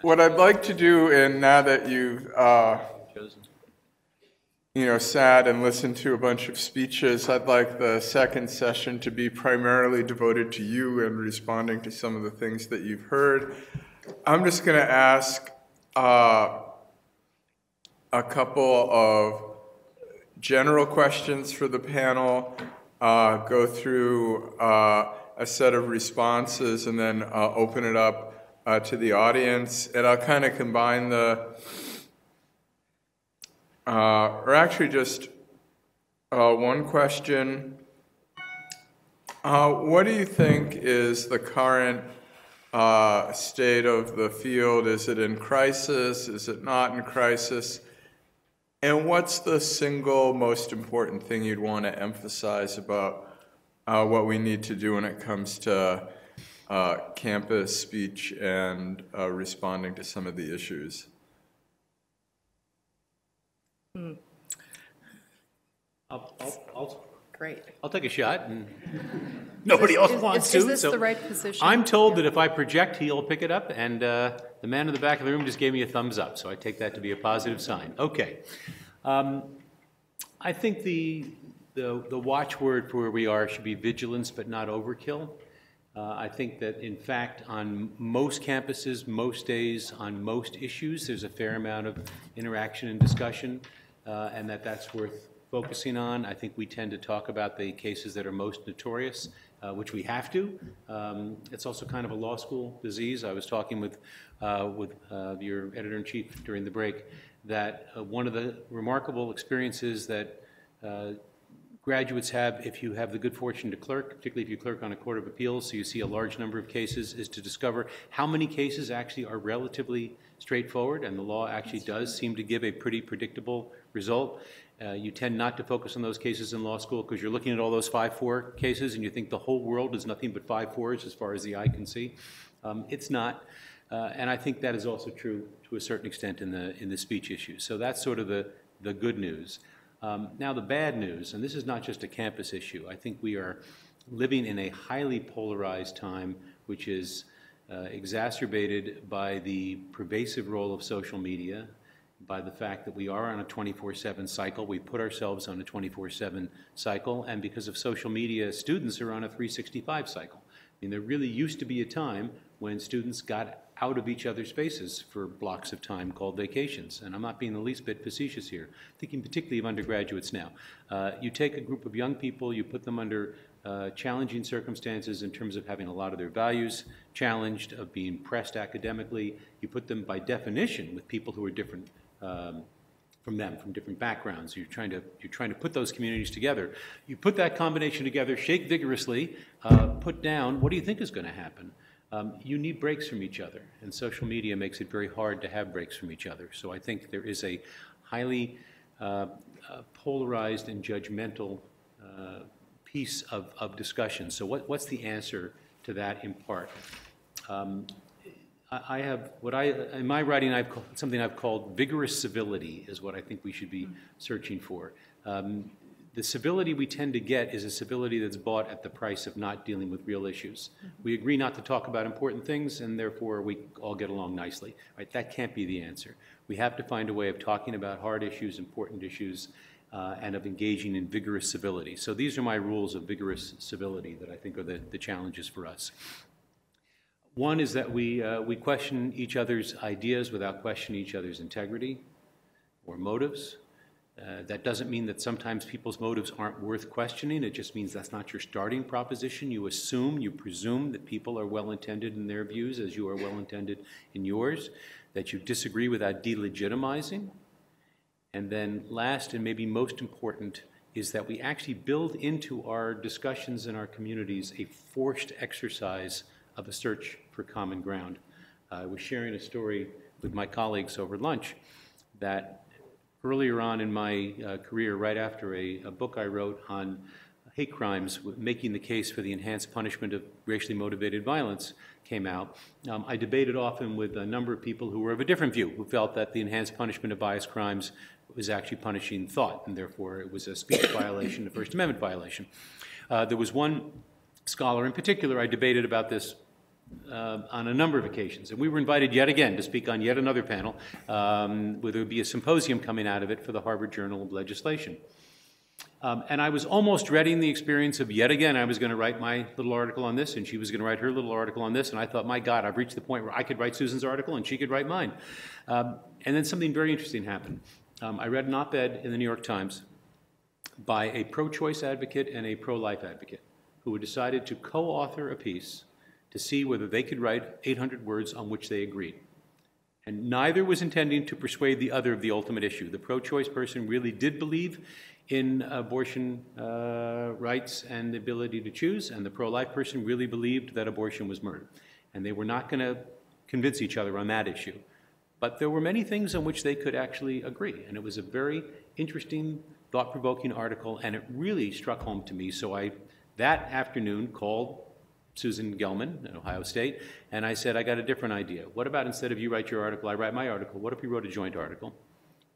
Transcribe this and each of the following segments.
What I'd like to do, and now that you've sat and listened to a bunch of speeches, I'd like the second session to be primarily devoted to you and responding to some of the things that you've heard. I'm just going to ask a couple of general questions for the panel, go through a set of responses, and then open it up to the audience. And I'll kind of combine or actually just one question. What do you think is the current state of the field? Is it in crisis? Is it not in crisis? And what's the single most important thing you'd want to emphasize about what we need to do when it comes to campus speech and responding to some of the issues? Great. I'll take a shot, and nobody else wants to. Is this the right position? I'm told that if I project, he'll pick it up, and the man in the back of the room just gave me a thumbs up, so I take that to be a positive sign. Okay. I think the watchword for where we are should be vigilance, but not overkill. I think that, in fact, on most campuses, most days, on most issues, there's a fair amount of interaction and discussion, and that's worth focusing on. I think we tend to talk about the cases that are most notorious, which we have to. It's also kind of a law school disease. I was talking with your editor-in-chief during the break that one of the remarkable experiences that graduates have if you have the good fortune to clerk, particularly if you clerk on a court of appeals, so you see a large number of cases, is to discover how many cases actually are relatively straightforward, and the law actually does seem to give a pretty predictable result. You tend not to focus on those cases in law school because you're looking at all those 5-4 cases and you think the whole world is nothing but 5-4s as far as the eye can see. It's not, and I think that is also true to a certain extent in the speech issue. So that's sort of the good news. Now the bad news, and this is not just a campus issue. I think we are living in a highly polarized time, which is exacerbated by the pervasive role of social media, by the fact that we are on a 24/7 cycle. We put ourselves on a 24/7 cycle, and because of social media, students are on a 365 cycle. I mean, there really used to be a time when students got out of each other's faces for blocks of time called vacations, and I'm not being the least bit facetious here, thinking particularly of undergraduates now. You take a group of young people, you put them under challenging circumstances in terms of having a lot of their values challenged, of being pressed academically. You put them by definition with people who are different from them, from different backgrounds. You're trying to put those communities together. You put that combination together, shake vigorously, put down. What do you think is going to happen? You need breaks from each other, and social media makes it very hard to have breaks from each other. So I think there is a highly polarized and judgmental piece of discussion. So what's the answer to that in part? I have in my writing, something I've called vigorous civility is what I think we should be searching for. The civility we tend to get is a civility that's bought at the price of not dealing with real issues. We agree not to talk about important things, and therefore we all get along nicely. Right? That can't be the answer. We have to find a way of talking about hard issues, important issues, and of engaging in vigorous civility. So these are my rules of vigorous civility that I think are the challenges for us. One is that we question each other's ideas without questioning each other's integrity or motives. That doesn't mean that sometimes people's motives aren't worth questioning. It just means that's not your starting proposition. You presume that people are well-intended in their views as you are well-intended in yours, that you disagree without delegitimizing. And then last, and maybe most important, is that we actually build into our discussions in our communities a forced exercise of a search for common ground. I was sharing a story with my colleagues over lunch that earlier on in my career, right after a book I wrote on hate crimes, making the case for the enhanced punishment of racially motivated violence, came out, I debated often with a number of people who were of a different view, who felt that the enhanced punishment of bias crimes was actually punishing thought, and therefore it was a speech violation, a First Amendment violation. There was one scholar in particular, I debated about this on a number of occasions. And we were invited yet again to speak on yet another panel, where there would be a symposium coming out of it for the Harvard Journal of Legislation. And I was almost dreading the experience of yet again I was going to write my little article on this, and she was going to write her little article on this, and I thought, my God, I've reached the point where I could write Susan's article and she could write mine. And then something very interesting happened. I read an op-ed in the New York Times by a pro-choice advocate and a pro-life advocate who had decided to co-author a piece to see whether they could write 800 words on which they agreed. And neither was intending to persuade the other of the ultimate issue. The pro-choice person really did believe in abortion rights and the ability to choose, and the pro-life person really believed that abortion was murder. And they were not going to convince each other on that issue. But there were many things on which they could actually agree, and it was a very interesting, thought-provoking article, and it really struck home to me. So I, that afternoon, called Susan Gelman at Ohio State, and I said, I got a different idea. What about instead of you write your article, I write my article? What if we wrote a joint article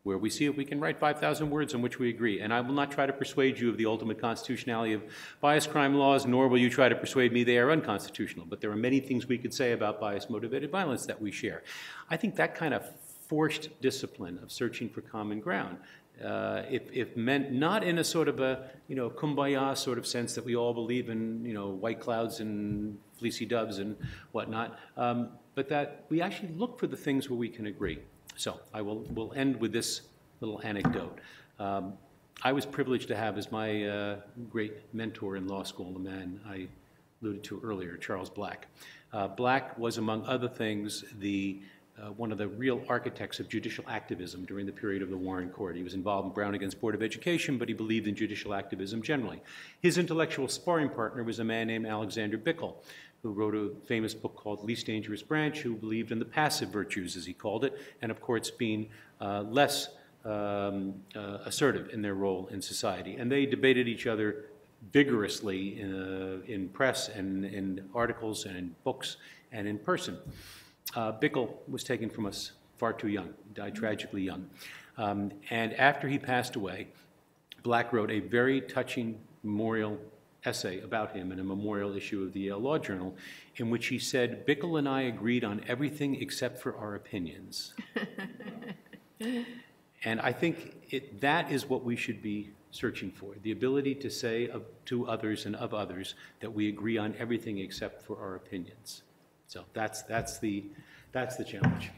where we see if we can write 5,000 words on which we agree? And I will not try to persuade you of the ultimate constitutionality of bias crime laws, nor will you try to persuade me they are unconstitutional. But there are many things we could say about bias-motivated violence that we share. I think that kind of forced discipline of searching for common ground, if meant not in a sort of a, kumbaya sort of sense that we all believe in, white clouds and fleecy doves and whatnot, but that we actually look for the things where we can agree. So we'll end with this little anecdote. I was privileged to have as my great mentor in law school, the man I alluded to earlier, Charles Black. Black was, among other things, one of the real architects of judicial activism during the period of the Warren Court. He was involved in Brown against Board of Education, but he believed in judicial activism generally. His intellectual sparring partner was a man named Alexander Bickel, who wrote a famous book called Least Dangerous Branch, who believed in the passive virtues, as he called it, and of course being less assertive in their role in society. And they debated each other vigorously in press and in articles and in books and in person. Bickel was taken from us far too young. He died tragically young. And after he passed away, Black wrote a very touching memorial essay about him in a memorial issue of the Yale Law Journal, in which he said, Bickel and I agreed on everything except for our opinions. And I think that is what we should be searching for, the ability to say to others and of others that we agree on everything except for our opinions. So that's the challenge.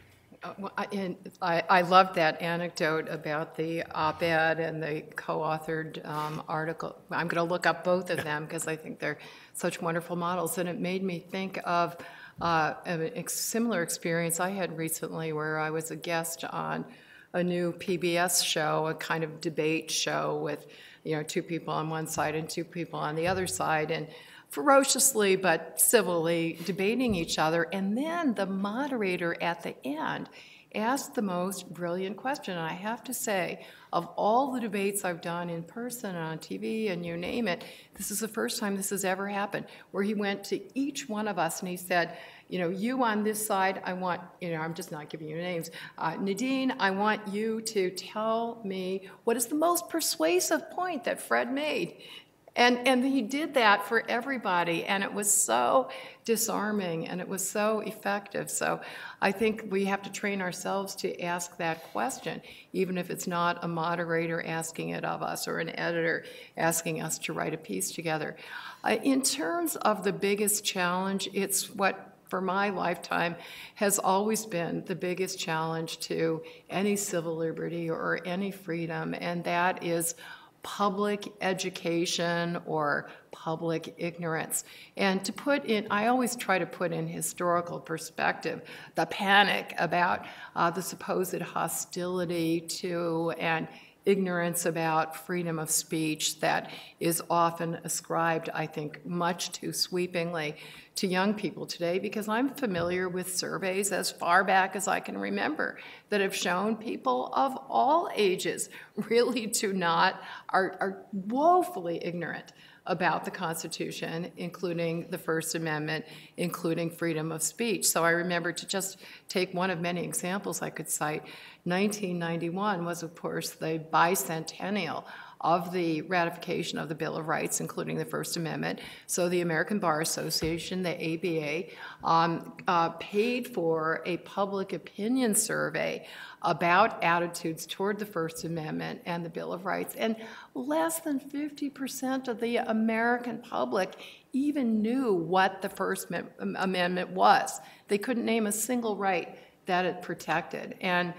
I loved that anecdote about the op-ed and the co-authored article. I'm going to look up both of them because I think they're such wonderful models. And it made me think of a similar experience I had recently where I was a guest on a new PBS show, a kind of debate show with, two people on one side and two people on the other side, and ferociously but civilly debating each other. And then the moderator at the end asked the most brilliant question. And I have to say, of all the debates I've done in person and on TV and you name it, this is the first time this has ever happened, where he went to each one of us and he said, you on this side, I want, I'm just not giving you names. Nadine, I want you to tell me what is the most persuasive point that Fred made. And he did that for everybody, and it was so disarming, and it was so effective. So I think we have to train ourselves to ask that question, even if it's not a moderator asking it of us or an editor asking us to write a piece together. In terms of the biggest challenge, it's what, for my lifetime, has always been the biggest challenge to any civil liberty or any freedom, and that is public education or public ignorance. And to put in, I always try to put in historical perspective the panic about the supposed hostility to and ignorance about freedom of speech that is often ascribed, I think, much too sweepingly to young people today, because I'm familiar with surveys as far back as I can remember that have shown people of all ages really are woefully ignorant about the Constitution, including the First Amendment, including freedom of speech. So I remember, to just take one of many examples I could cite, 1991 was, of course, the bicentennial of the ratification of the Bill of Rights, including the First Amendment. So the American Bar Association, the ABA, paid for a public opinion survey about attitudes toward the First Amendment and the Bill of Rights. And less than 50% of the American public even knew what the First Amendment was. They couldn't name a single right that it protected. And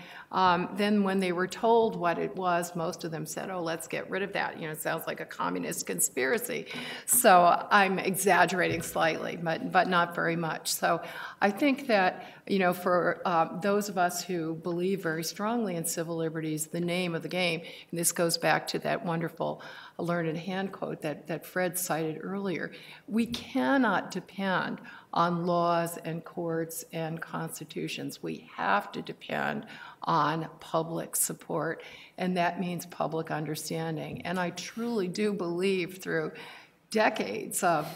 then when they were told what it was, most of them said, oh, let's get rid of that. You know, it sounds like a communist conspiracy. So I'm exaggerating slightly, but not very much. So I think that, you know, for those of us who believe very strongly in civil liberties, the name of the game, and this goes back to that wonderful learned hand quote that Fred cited earlier, we cannot depend on laws and courts and constitutions. We have to depend on public support, and that means public understanding. And I truly do believe through decades of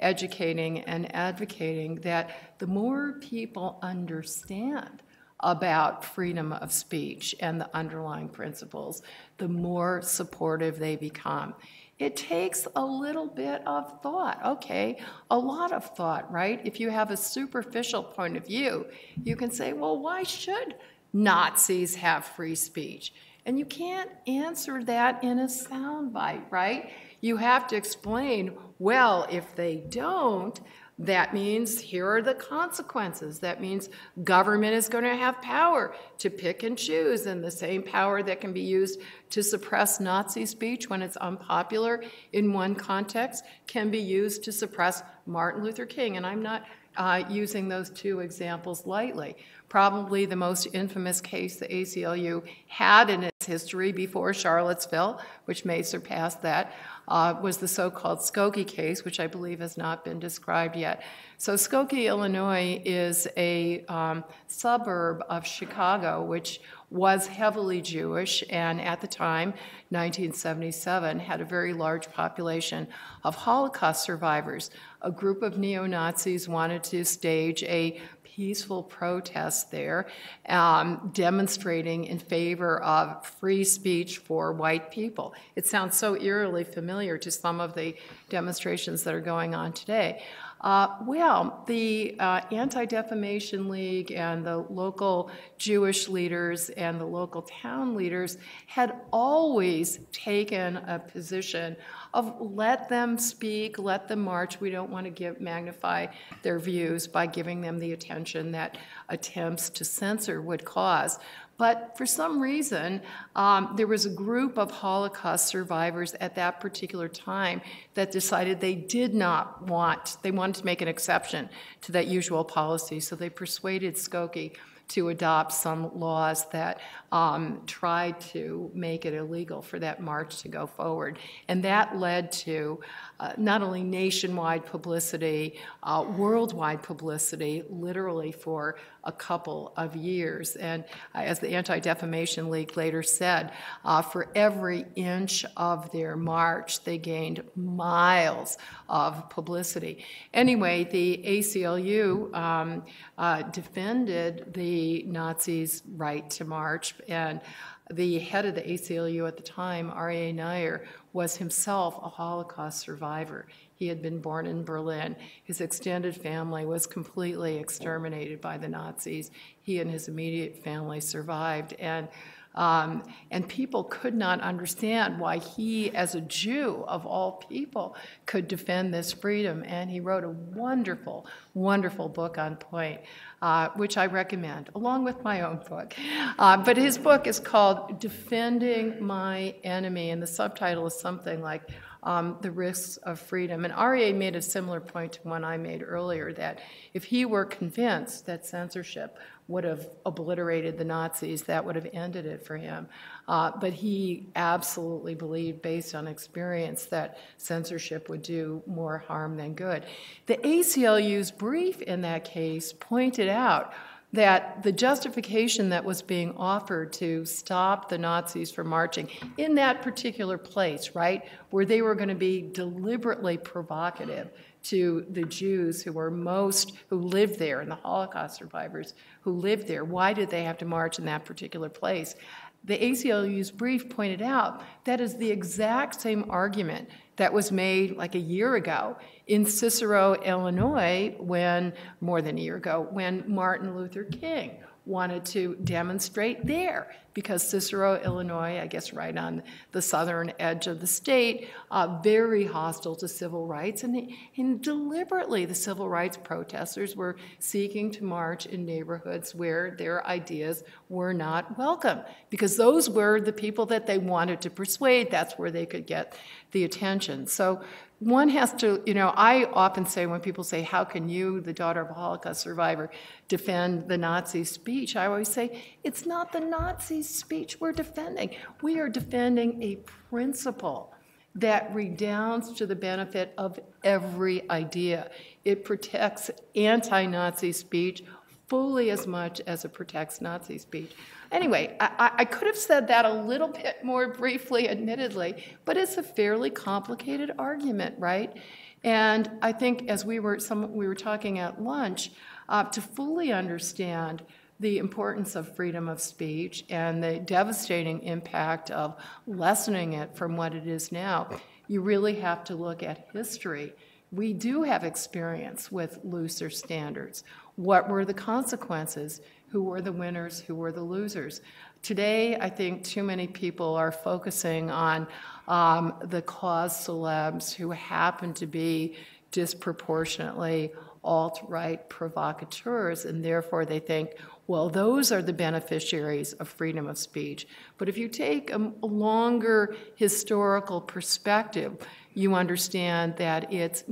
educating and advocating that the more people understand about freedom of speech and the underlying principles, the more supportive they become. It takes a little bit of thought, okay, a lot of thought, right? If you have a superficial point of view, you can say, well, why should Nazis have free speech? And you can't answer that in a soundbite, right? You have to explain, well, if they don't, that means here are the consequences. That means government is going to have power to pick and choose, and the same power that can be used to suppress Nazi speech when it's unpopular in one context can be used to suppress Martin Luther King. And I'm not using those two examples lightly. Probably the most infamous case the ACLU had in its history before Charlottesville, which may surpass that, was the so-called Skokie case, which I believe has not been described yet. So Skokie, Illinois is a suburb of Chicago, which was heavily Jewish, and at the time, 1977, had a very large population of Holocaust survivors. A group of neo-Nazis wanted to stage a peaceful protest there, demonstrating in favor of free speech for white people. It sounds so eerily familiar to some of the demonstrations that are going on today. Well, the Anti-Defamation League and the local Jewish leaders and the local town leaders had always taken a position of let them speak, let them march. We don't want to magnify their views by giving them the attention that attempts to censor would cause. But for some reason, there was a group of Holocaust survivors at that particular time that decided they wanted to make an exception to that usual policy. So they persuaded Skokie to adopt some laws that tried to make it illegal for that march to go forward. And that led to not only nationwide publicity, worldwide publicity, literally for a couple of years. And as the Anti-Defamation League later said, for every inch of their march, they gained miles of publicity. Anyway, the ACLU defended the Nazis' right to march, and the head of the ACLU at the time, R.A. Nair, was himself a Holocaust survivor. He had been born in Berlin. His extended family was completely exterminated by the Nazis. He and his immediate family survived, and people could not understand why he, as a Jew of all people, could defend this freedom. And he wrote a wonderful, wonderful book on point, which I recommend, along with my own book. But his book is called Defending My Enemy, and the subtitle is something like The Risks of Freedom. And R.A. made a similar point to one I made earlier, that if he were convinced that censorship would have obliterated the Nazis, that would have ended it for him. But he absolutely believed, based on experience, that censorship would do more harm than good. The ACLU's brief in that case pointed out that the justification that was being offered to stop the Nazis from marching in that particular place, right, where they were going to be deliberately provocative to the Jews who lived there, and the Holocaust survivors who lived there. Why did they have to march in that particular place? the ACLU's brief pointed out that is the exact same argument that was made like a year ago in Cicero, Illinois, more than a year ago, when Martin Luther King wanted to demonstrate there, because Cicero, Illinois, I guess right on the southern edge of the state, very hostile to civil rights, and deliberately the civil rights protesters were seeking to march in neighborhoods where their ideas were not welcome, because those were the people that they wanted to persuade. That's where they could get the attention. So one has to, I often say when people say, how can you, the daughter of a Holocaust survivor, defend the Nazi speech? I always say, it's not the Nazi speech we're defending. We are defending a principle that redounds to the benefit of every idea. It protects anti-Nazi speech fully as much as it protects Nazi speech. Anyway, I could have said that a little bit more briefly, admittedly, but it's a fairly complicated argument, right? And I think as we were talking at lunch, to fully understand the importance of freedom of speech and the devastating impact of lessening it from what it is now, you really have to look at history. We do have experience with looser standards. What were the consequences? Who were the winners? Who were the losers? Today, I think too many people are focusing on the cause celebs who happen to be disproportionately alt-right provocateurs, and therefore they think, well, those are the beneficiaries of freedom of speech. But if you take a longer historical perspective, you understand that it's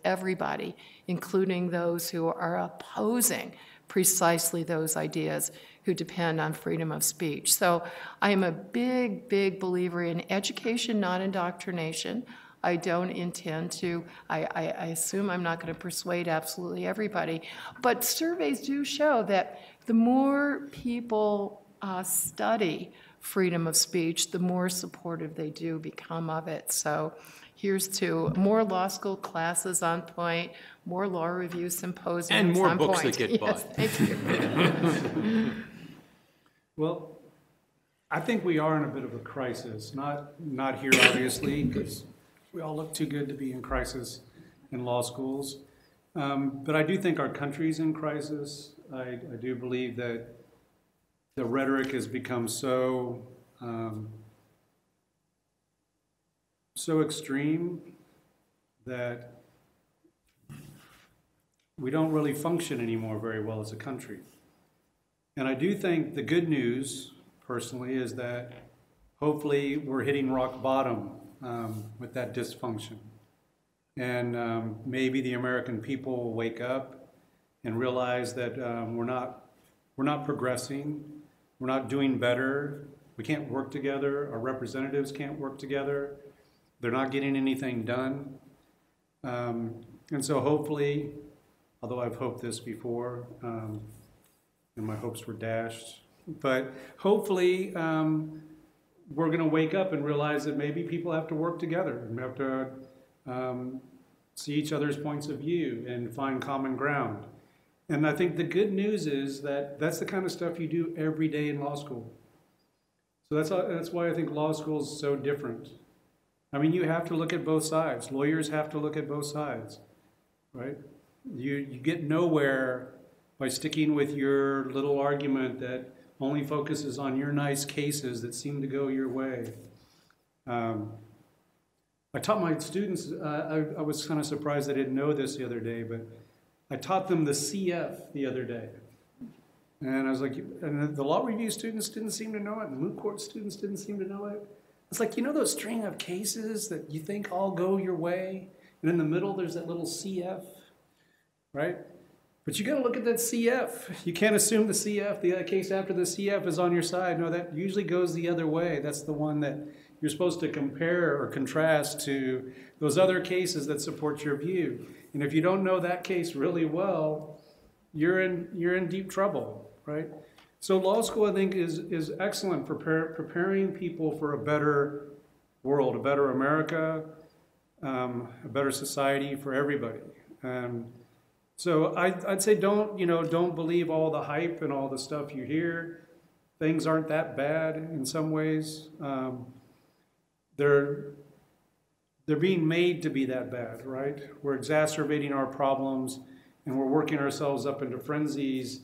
everybody, including those who are opposing precisely those ideas, who depend on freedom of speech. So I am a big, big believer in education, not indoctrination. I don't intend to, I assume I'm not going to persuade absolutely everybody, but surveys do show that the more people study freedom of speech, the more supportive they do become of it. So here's to more law school classes on point, more law review symposiums and more on books point. that get bought. Yes, thank you. Well, I think we are in a bit of a crisis. Not here, obviously, because we all look too good to be in crisis in law schools. But I do think our country's in crisis. I do believe that the rhetoric has become so extreme that we don't really function anymore very well as a country. And I do think the good news, personally, is that hopefully we're hitting rock bottom with that dysfunction. And maybe the American people will wake up and realize that we're not progressing, we're not doing better, we can't work together, our representatives can't work together, they're not getting anything done. And so hopefully, although I've hoped this before, and my hopes were dashed, but hopefully we're going to wake up and realize that maybe people have to work together and have to see each other's points of view and find common ground. And I think the good news is that that's the kind of stuff you do every day in law school. So that's why I think law school is so different. I mean, you have to look at both sides. Lawyers have to look at both sides, right? You get nowhere by sticking with your little argument that only focuses on your nice cases that seem to go your way. I taught my students, I was kind of surprised I didn't know this the other day, but I taught them the CF the other day. And I was like, and the law review students didn't seem to know it, and moot court students didn't seem to know it. It's like, you know those string of cases that you think all go your way? And in the middle, there's that little CF, right? But you got to look at that CF. You can't assume the CF, the case after the CF is on your side. No, that usually goes the other way. That's the one that you're supposed to compare or contrast to those other cases that support your view. And if you don't know that case really well, you're in deep trouble, right? So law school, I think, is excellent for preparing people for a better world, a better America, a better society for everybody. So I'd say don't believe all the hype and all the stuff you hear. things aren't that bad in some ways. They're being made to be that bad, right? We're exacerbating our problems, and we're working ourselves up into frenzies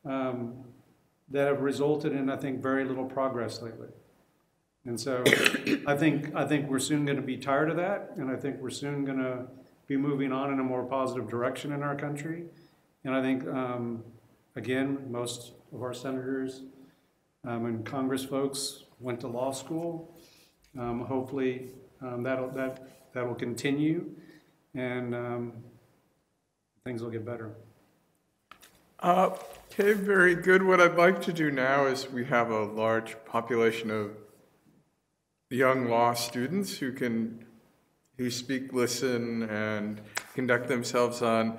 that have resulted in, I think, very little progress lately. And so I think we're soon going to be tired of that, and I think we're soon going to be moving on in a more positive direction in our country. And I think, again, most of our senators and Congress folks went to law school. Hopefully that will continue, and things will get better. Okay, very good. What I'd like to do now is we have a large population of young law students who speak, listen, and conduct themselves on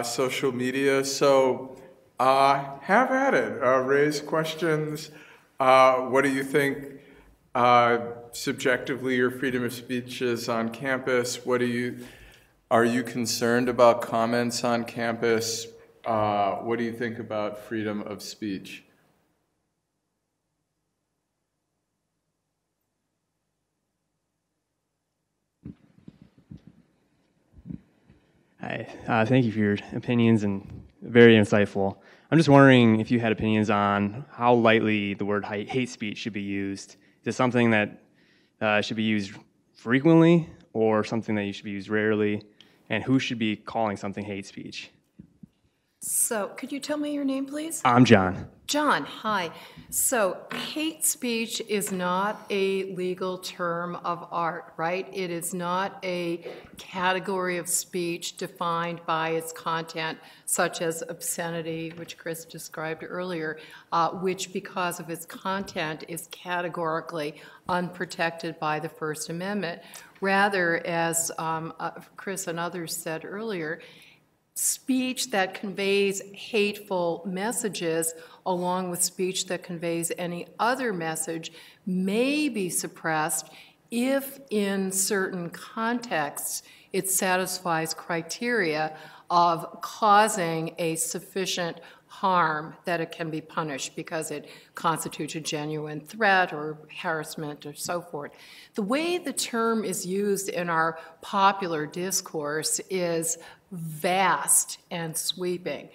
social media. So have at it. Raise questions. What do you think subjectively your freedom of speech is on campus? Are you concerned about comments on campus? What do you think about freedom of speech? Hi, thank you for your opinions and very insightful. I'm just wondering if you had opinions on how lightly the word hate speech should be used. Is it something that should be used frequently or something that you should be used rarely? And who should be calling something hate speech? So, could you tell me your name, please? I'm John. John, hi. So, hate speech is not a legal term of art, right? It is not a category of speech defined by its content, such as obscenity, which Chris described earlier, which, because of its content, is categorically unprotected by the First Amendment. Rather, as Chris and others said earlier, speech that conveys hateful messages, along with speech that conveys any other message, may be suppressed if, in certain contexts, it satisfies criteria of causing a sufficient harm that it can be punished because it constitutes a genuine threat or harassment or so forth. The way the term is used in our popular discourse is vast and sweeping.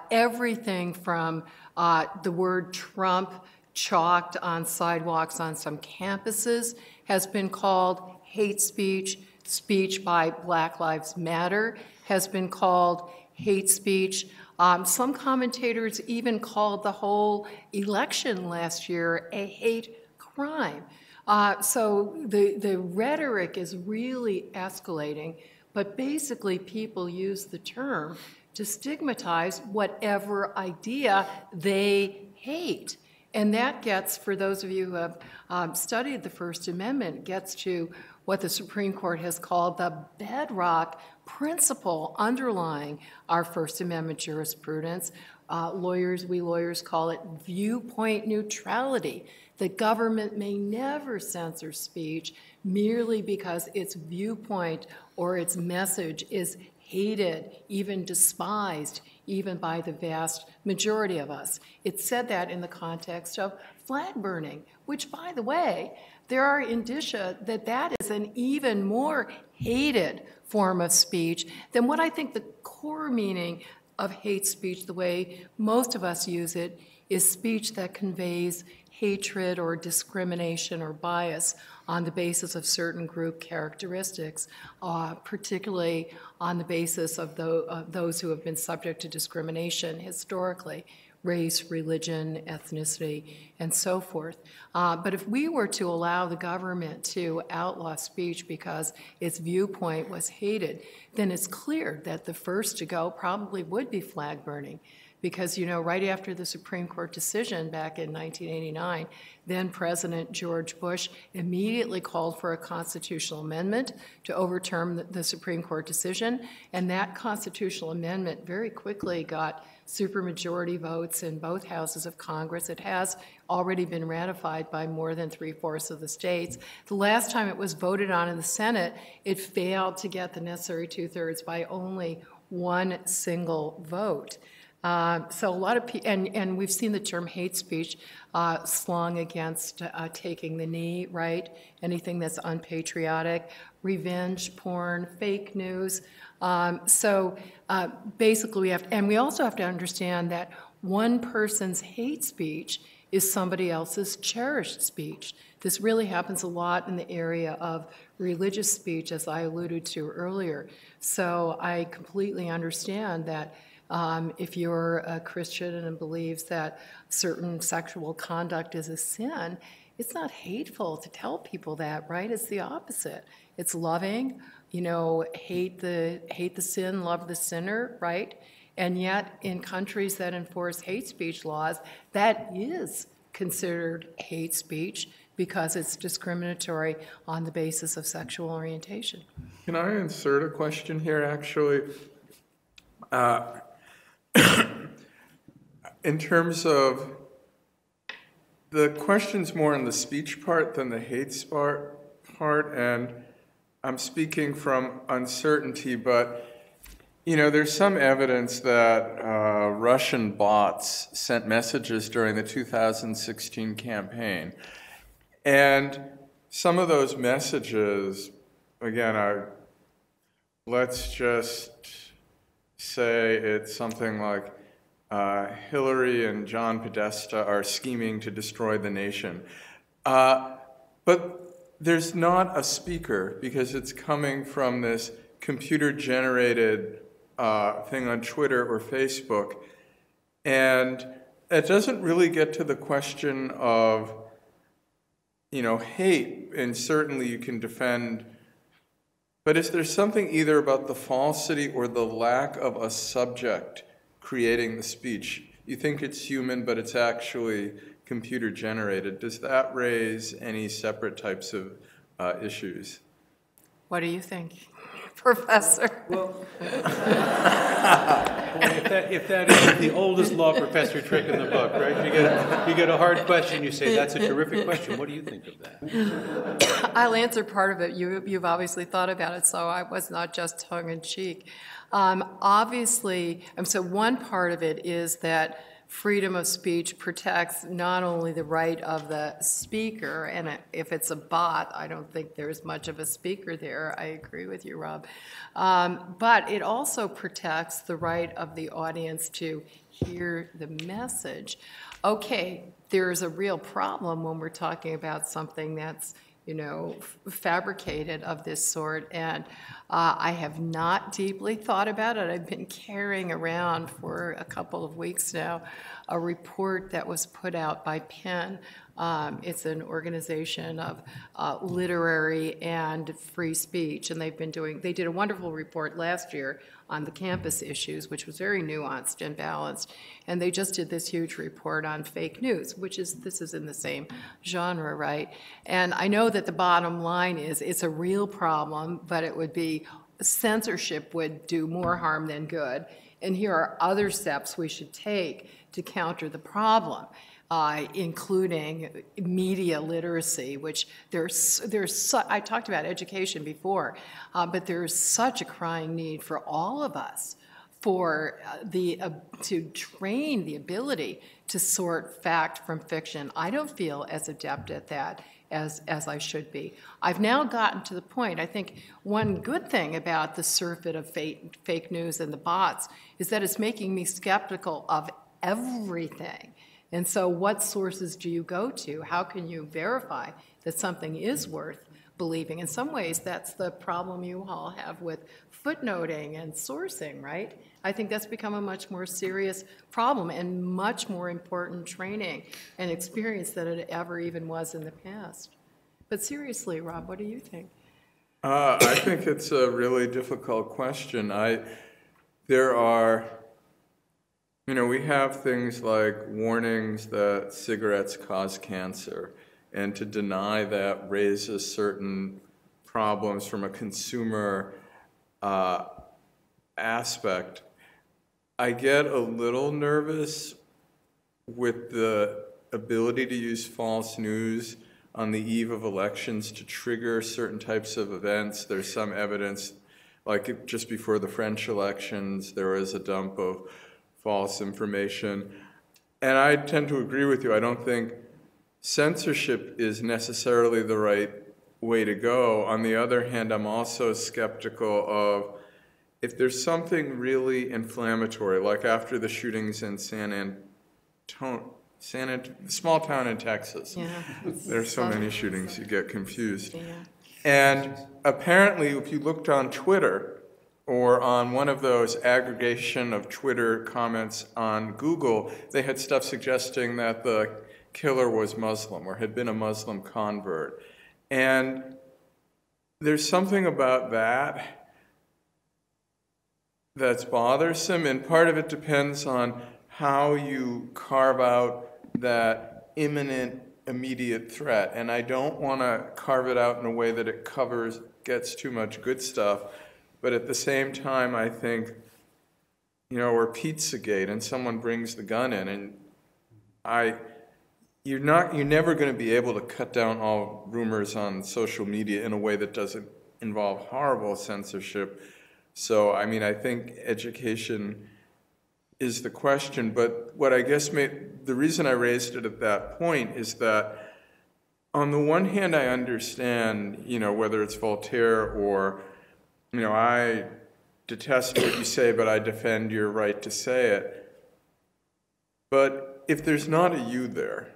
Everything from the word Trump chalked on sidewalks on some campuses has been called hate speech. Speech by Black Lives Matter has been called hate speech. Some commentators even called the whole election last year a hate crime. So the rhetoric is really escalating, but basically people use the term to stigmatize whatever idea they hate. And that gets, for those of you who have studied the First Amendment, gets to what the Supreme Court has called the bedrock principle underlying our First Amendment jurisprudence. We lawyers call it viewpoint neutrality. The government may never censor speech merely because its viewpoint or its message is hated, even despised, even by the vast majority of us. It said that in the context of flag burning, which, by the way, there are indicia that that is an even more hated form of speech than what I think the core meaning of hate speech, the way most of us use it, is speech that conveys hatred or discrimination or bias on the basis of certain group characteristics, particularly on the basis of those who have been subject to discrimination historically, race, religion, ethnicity, and so forth. But if we were to allow the government to outlaw speech because its viewpoint was hated, then it's clear that the first to go probably would be flag burning. Because, you know, right after the Supreme Court decision back in 1989, then President George Bush immediately called for a constitutional amendment to overturn the Supreme Court decision, and that constitutional amendment very quickly got supermajority votes in both houses of Congress. It has already been ratified by more than 3/4 of the states. The last time it was voted on in the Senate, it failed to get the necessary 2/3 by only one single vote. So a lot of people, and we've seen the term hate speech slung against taking the knee, right? Anything that's unpatriotic, revenge porn, fake news. So basically we also have to understand that one person's hate speech is somebody else's cherished speech. This really happens a lot in the area of religious speech, as I alluded to earlier. So I completely understand that if you're a Christian and believes that certain sexual conduct is a sin, it's not hateful to tell people that, right? It's the opposite. It's loving, hate the sin, love the sinner, right? And yet, in countries that enforce hate speech laws, that is considered hate speech because it's discriminatory on the basis of sexual orientation. Can I insert a question here, actually? In terms of the question's more on the speech part than the hate part, and I'm speaking from uncertainty, but there's some evidence that Russian bots sent messages during the 2016 campaign. And some of those messages, again, let's just say it's something like Hillary and John Podesta are scheming to destroy the nation. But there's not a speaker because it's coming from this computer-generated thing on Twitter or Facebook. And it doesn't really get to the question of, hate, and certainly you can defend, but is there something either about the falsity or the lack of a subject creating the speech? You think it's human, but it's actually computer-generated. Does that raise any separate types of issues? What do you think, Professor? Well, if that is the oldest law professor trick in the book, right? You get a hard question, you say, that's a terrific question. What do you think of that? I'll answer part of it. You've obviously thought about it, so I was not just tongue-in-cheek. Obviously, so one part of it is that freedom of speech protects not only the right of the speaker, and if it's a bot, I don't think there's much of a speaker there. I agree with you, Rob. But it also protects the right of the audience to hear the message. Okay, there's a real problem when we're talking about something that's fabricated of this sort, and I have not deeply thought about it. I've been carrying around for a couple of weeks now a report that was put out by PEN. It's an organization of literary and free speech, and they did a wonderful report last year on the campus issues, which was very nuanced and balanced, and they just did this huge report on fake news, this is in the same genre, right? And I know that the bottom line is it's a real problem, but it would be censorship would do more harm than good, and here are other steps we should take to counter the problem. Including media literacy, which I talked about education before, but there's such a crying need for all of us for to train the ability to sort fact from fiction. I don't feel as adept at that as I should be. I've now gotten to the point, I think one good thing about the surfeit of fake news and the bots is that it's making me skeptical of everything. And so what sources do you go to? How can you verify that something is worth believing? In some ways, that's the problem you all have with footnoting and sourcing, right? I think that's become a much more serious problem and much more important training and experience than it ever even was in the past. But seriously, Rob, what do you think? I think it's a really difficult question. There are... we have things like warnings that cigarettes cause cancer, and to deny that raises certain problems from a consumer aspect. I get a little nervous with the ability to use false news on the eve of elections to trigger certain types of events. There's some evidence, like just before the French elections, there was a dump of false information. And I tend to agree with you. I don't think censorship is necessarily the right way to go. On the other hand, I'm also skeptical of if there's something really inflammatory, like after the shootings in small town in Texas. Yeah. There's so many shootings, you get confused. Yeah. And apparently, if you looked on Twitter or on one of those aggregation of Twitter comments on Google, they had stuff suggesting that the killer was Muslim or had been a Muslim convert. And there's something about that that's bothersome, and part of it depends on how you carve out that imminent, immediate threat. And I don't want to carve it out in a way that it gets too much good stuff. But at the same time, I think, or Pizzagate, and someone brings the gun in, and you're never going to be able to cut down all rumors on social media in a way that doesn't involve horrible censorship. So, I mean, I think education is the question, but what I guess the reason I raised it at that point is that on the one hand, I understand, whether it's Voltaire or, I detest what you say, but I defend your right to say it. But if there's not a you there,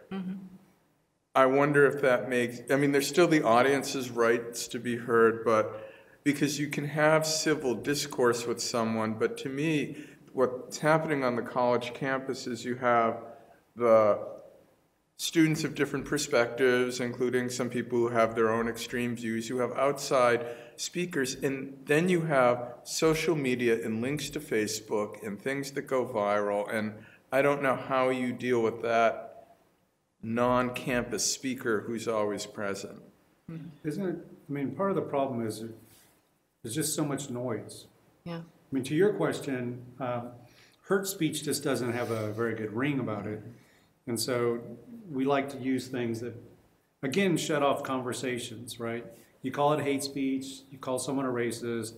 I wonder if that there's still the audience's rights to be heard, but because you can have civil discourse with someone, but to me, what's happening on the college campus is you have the students of different perspectives, including some people who have their own extreme views. You have outside speakers, and then you have social media and links to Facebook and things that go viral, and I don't know how you deal with that non-campus speaker who's always present. Part of the problem is there's just so much noise. Yeah. To your question, hurt speech just doesn't have a very good ring about it. And so we like to use things that, again, shut off conversations, right? You call it hate speech, you call someone a racist,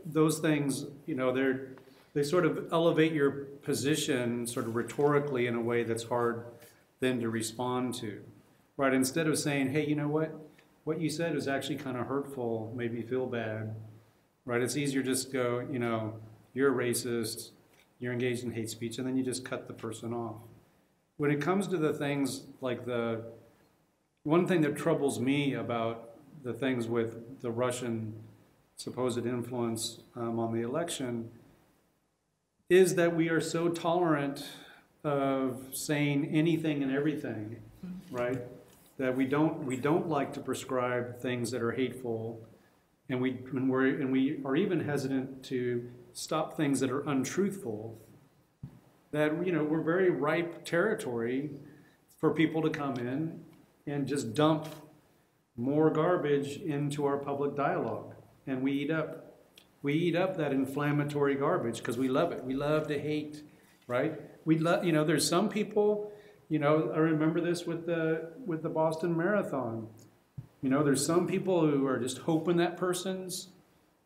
those things, they sort of elevate your position sort of rhetorically in a way that's hard then to respond to, right? Instead of saying, hey, you know what you said was actually kind of hurtful, made me feel bad, right? It's easier just to go, you're a racist, you're engaged in hate speech, and then you just cut the person off. When it comes to the things like one thing that troubles me about the things with the Russian supposed influence on the election is that we are so tolerant of saying anything and everything, right? That we don't like to prescribe things that are hateful, and we are even hesitant to stop things that are untruthful. That we're very ripe territory for people to come in and just dump more garbage into our public dialogue, and we eat up that inflammatory garbage because we love it. We love to hate, right? We love there's some people. I remember this with the Boston Marathon. There's some people who are just hoping that person's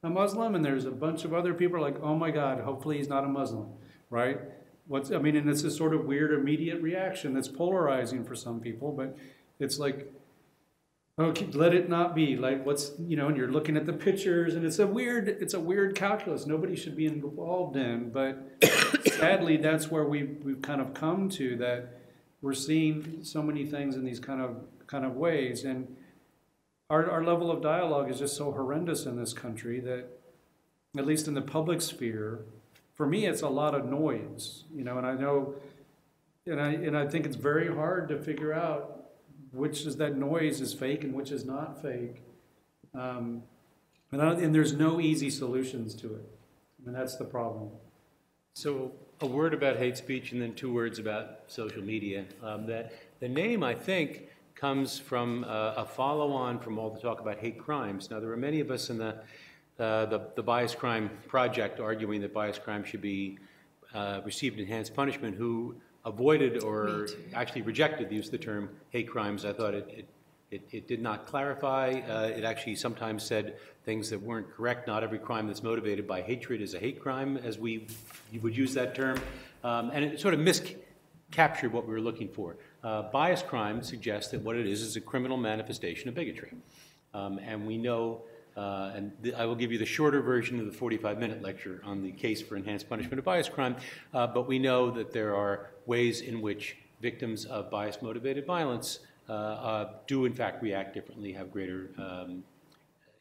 a Muslim, and there's a bunch of other people who are like, oh my God, hopefully he's not a Muslim, right? And it's a sort of weird immediate reaction that's polarizing for some people, but it's like, okay, let it not be. Like and you're looking at the pictures, and it's a weird calculus nobody should be involved in, but sadly that's where we've kind of come to, that we're seeing so many things in these kind of ways, and our level of dialogue is just so horrendous in this country that, at least in the public sphere, for me it's a lot of noise, and I know, and I think it's very hard to figure out which is that noise is fake and which is not fake, and there's no easy solutions to it. That's the problem. So a word about hate speech and then 2 words about social media. The name, I think, comes from a follow-on from all the talk about hate crimes. Now, there are many of us in the Bias Crime Project arguing that bias crime should be received enhanced punishment who avoided or actually rejected the use of the term hate crimes. I thought it It did not clarify. It actually sometimes said things that weren't correct. Not every crime that's motivated by hatred is a hate crime, as you would use that term. And it sort of miscaptured what we were looking for. Bias crime suggests that what it is a criminal manifestation of bigotry. And we know, I will give you the shorter version of the 45-minute lecture on the case for enhanced punishment of bias crime, but we know that there are ways in which victims of bias-motivated violence do in fact react differently, have greater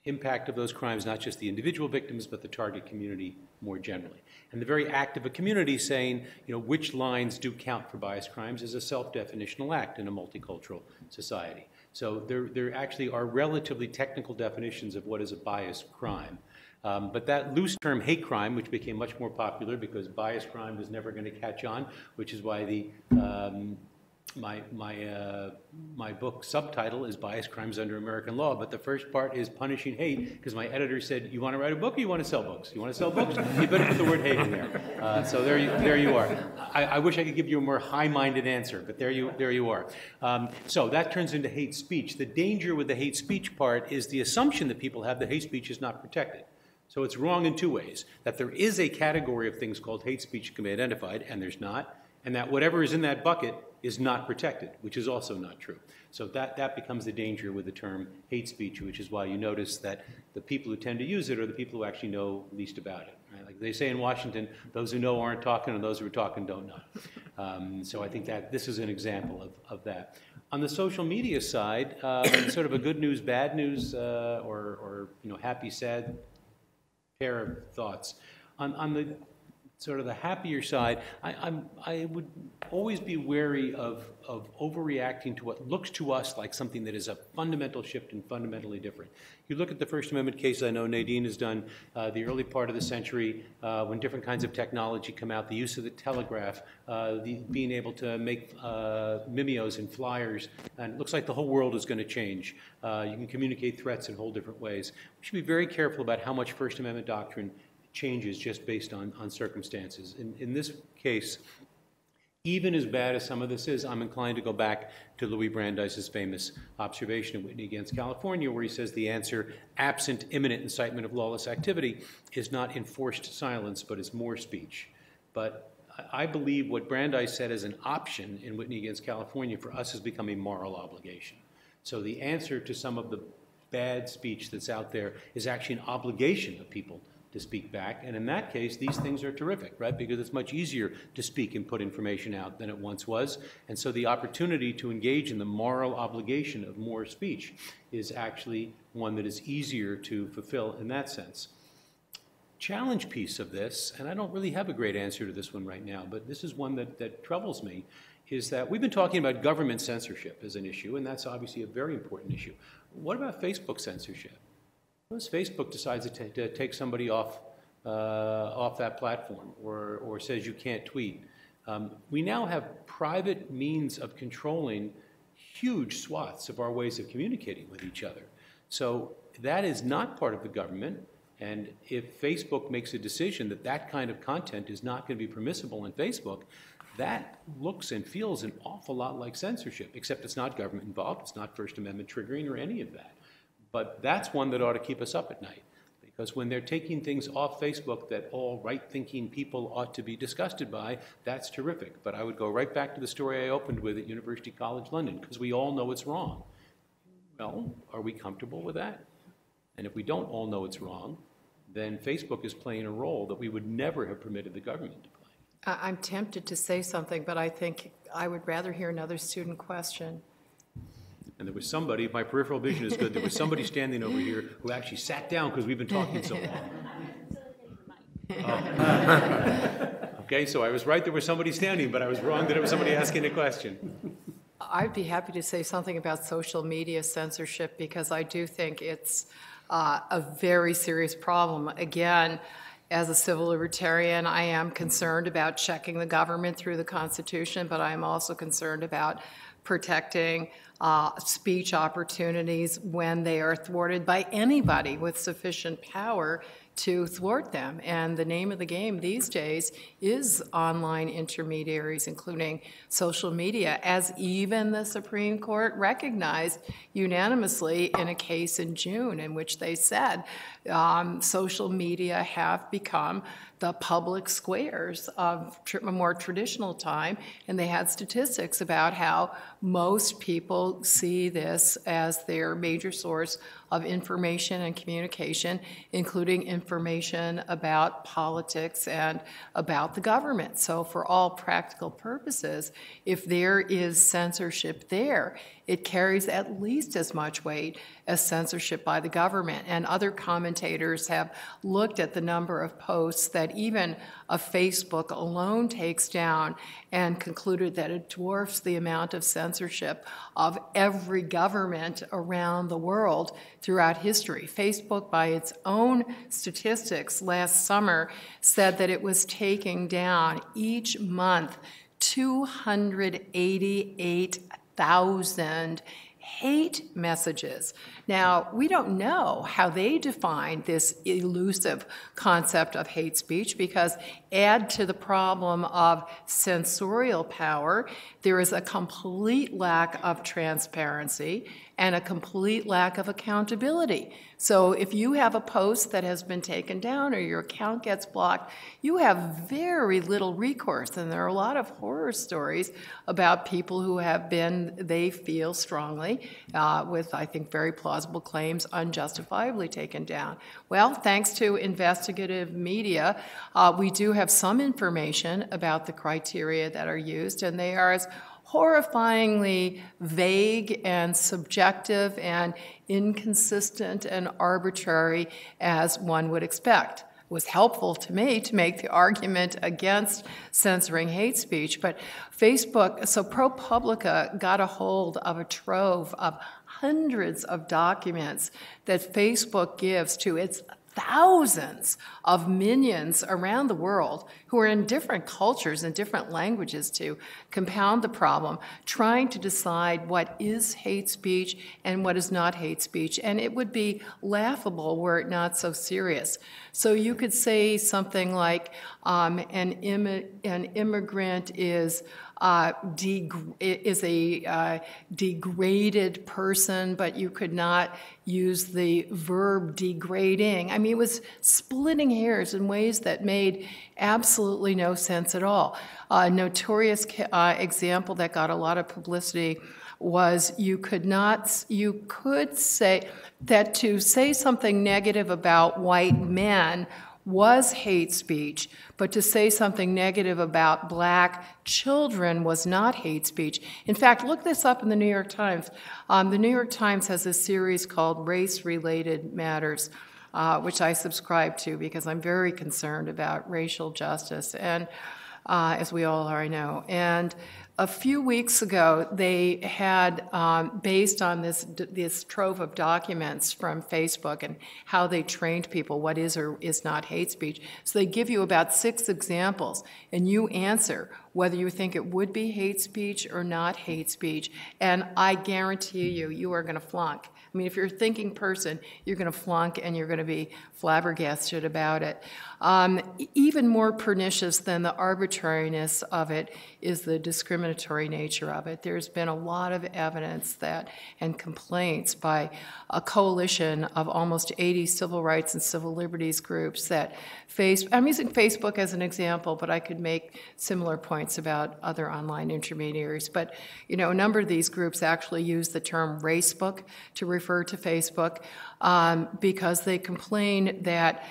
impact of those crimes, not just the individual victims, but the target community more generally. And the very act of a community saying, which lines do count for bias crimes is a self-definitional act in a multicultural society. So there actually are relatively technical definitions of what is a bias crime. But that loose term hate crime, which became much more popular because bias crime was never going to catch on, which is why the my book subtitle is Bias Crimes Under American Law, but the first part is punishing hate, because my editor said, you want to write a book or you want to sell books? You want to sell books? You better put the word hate in there. So there you are. I wish I could give you a more high-minded answer, but there you are. So that turns into hate speech. The danger with the hate speech part is the assumption that people have that hate speech is not protected. So it's wrong in two ways, that there is a category of things called hate speech that can be identified, and there's not, and that whatever is in that bucket is not protected, which is also not true. So that becomes the danger with the term hate speech, which is why you notice that the people who tend to use it are the people who actually know least about it. Right? Like they say in Washington, those who know aren't talking, and those who are talking don't know. So I think that this is an example of that. On the social media side, sort of a good news, bad news, or happy, sad pair of thoughts. On the sort of the happier side, I would always be wary of overreacting to what looks to us like something that is a fundamental shift and fundamentally different. You look at the First Amendment case I know Nadine has done, the early part of the century, when different kinds of technology come out, the use of the telegraph, being able to make mimeos and flyers, and it looks like the whole world is going to change. You can communicate threats in whole different ways. We should be very careful about how much First Amendment doctrine changes just based on circumstances. In this case, even as bad as some of this is, I'm inclined to go back to Louis Brandeis's famous observation in Whitney against California, where he says the answer, absent imminent incitement of lawless activity, is not enforced silence, but is more speech. But I believe what Brandeis said as an option in Whitney against California for us has become a moral obligation. So the answer to some of the bad speech that's out there is actually an obligation of people to speak back, and in that case, these things are terrific, right? Because it's much easier to speak and put information out than it once was, and so the opportunity to engage in the moral obligation of more speech is actually one that is easier to fulfill in that sense. Challenge piece of this, and I don't really have a great answer to this one right now, but this is one that troubles me, is that we've been talking about government censorship as an issue, and that's obviously a very important issue. What about Facebook censorship? Suppose Facebook decides to take somebody off that platform, or says you can't tweet. We now have private means of controlling huge swaths of our ways of communicating with each other. So that is not part of the government, and if Facebook makes a decision that that kind of content is not going to be permissible in Facebook, that looks and feels an awful lot like censorship, except it's not government involved, it's not First Amendment triggering or any of that. But that's one that ought to keep us up at night, because when they're taking things off Facebook that all right-thinking people ought to be disgusted by, that's terrific. But I would go right back to the story I opened with at University College London, because we all know it's wrong. Well, are we comfortable with that? And if we don't all know it's wrong, then Facebook is playing a role that we would never have permitted the government to play. I'm tempted to say something, but I think I would rather hear another student question. And there was somebody, if my peripheral vision is good, there was somebody standing over here who actually sat down because we've been talking so long. Oh. Okay, so I was right, there was somebody standing, but I was wrong that it was somebody asking a question. I'd be happy to say something about social media censorship, because I do think it's a very serious problem. Again, as a civil libertarian, I am concerned about checking the government through the Constitution, but I am also concerned about protecting speech opportunities when they are thwarted by anybody with sufficient power to thwart them. And the name of the game these days is online intermediaries, including social media, as even the Supreme Court recognized unanimously in a case in June in which they said social media have become the public squares of a more traditional time, and they had statistics about how most people see this as their major source of information and communication, including information about politics and about the government. So for all practical purposes, if there is censorship there, it carries at least as much weight as censorship by the government. And other commentators have looked at the number of posts that even a Facebook alone takes down and concluded that it dwarfs the amount of censorship of every government around the world throughout history. Facebook, by its own statistics last summer, said that it was taking down each month 288,000 hate messages. Now, we don't know how they define this elusive concept of hate speech, because add to the problem of censorial power, there is a complete lack of transparency and a complete lack of accountability. So if you have a post that has been taken down or your account gets blocked, you have very little recourse. And there are a lot of horror stories about people who have been, they feel strongly, with, I think, very plausible claims, unjustifiably taken down. Well, thanks to investigative media, we do have some information about the criteria that are used, and they are as horrifyingly vague and subjective and inconsistent and arbitrary as one would expect. It was helpful to me to make the argument against censoring hate speech, but Facebook, so ProPublica got a hold of a trove of hundreds of documents that Facebook gives to its thousands of minions around the world who are in different cultures and different languages to compound the problem, trying to decide what is hate speech and what is not hate speech. And it would be laughable were it not so serious. So you could say something like an immigrant is a degraded person, but you could not use the verb degrading. I mean, it was splitting hairs in ways that made absolutely no sense at all. A notorious example that got a lot of publicity was you could say that to say something negative about white men was hate speech, but to say something negative about black children was not hate speech. In fact, look this up in the New York Times. The New York Times has a series called Race-Related Matters, which I subscribe to because I'm very concerned about racial justice, and as we all are, I know. And a few weeks ago, they had, based on this trove of documents from Facebook and how they trained people what is or is not hate speech, so they give you about 6 examples, and you answer whether you think it would be hate speech or not hate speech, and I guarantee you are going to flunk. I mean, if you're a thinking person, you're going to flunk and you're going to be flabbergasted about it. Even more pernicious than the arbitrariness of it is the discriminatory nature of it. There's been a lot of evidence that, and complaints by a coalition of almost 80 civil rights and civil liberties groups that I'm using Facebook as an example, but I could make similar points about other online intermediaries. But, you know, a number of these groups actually use the term racebook to refer to Facebook because they complain that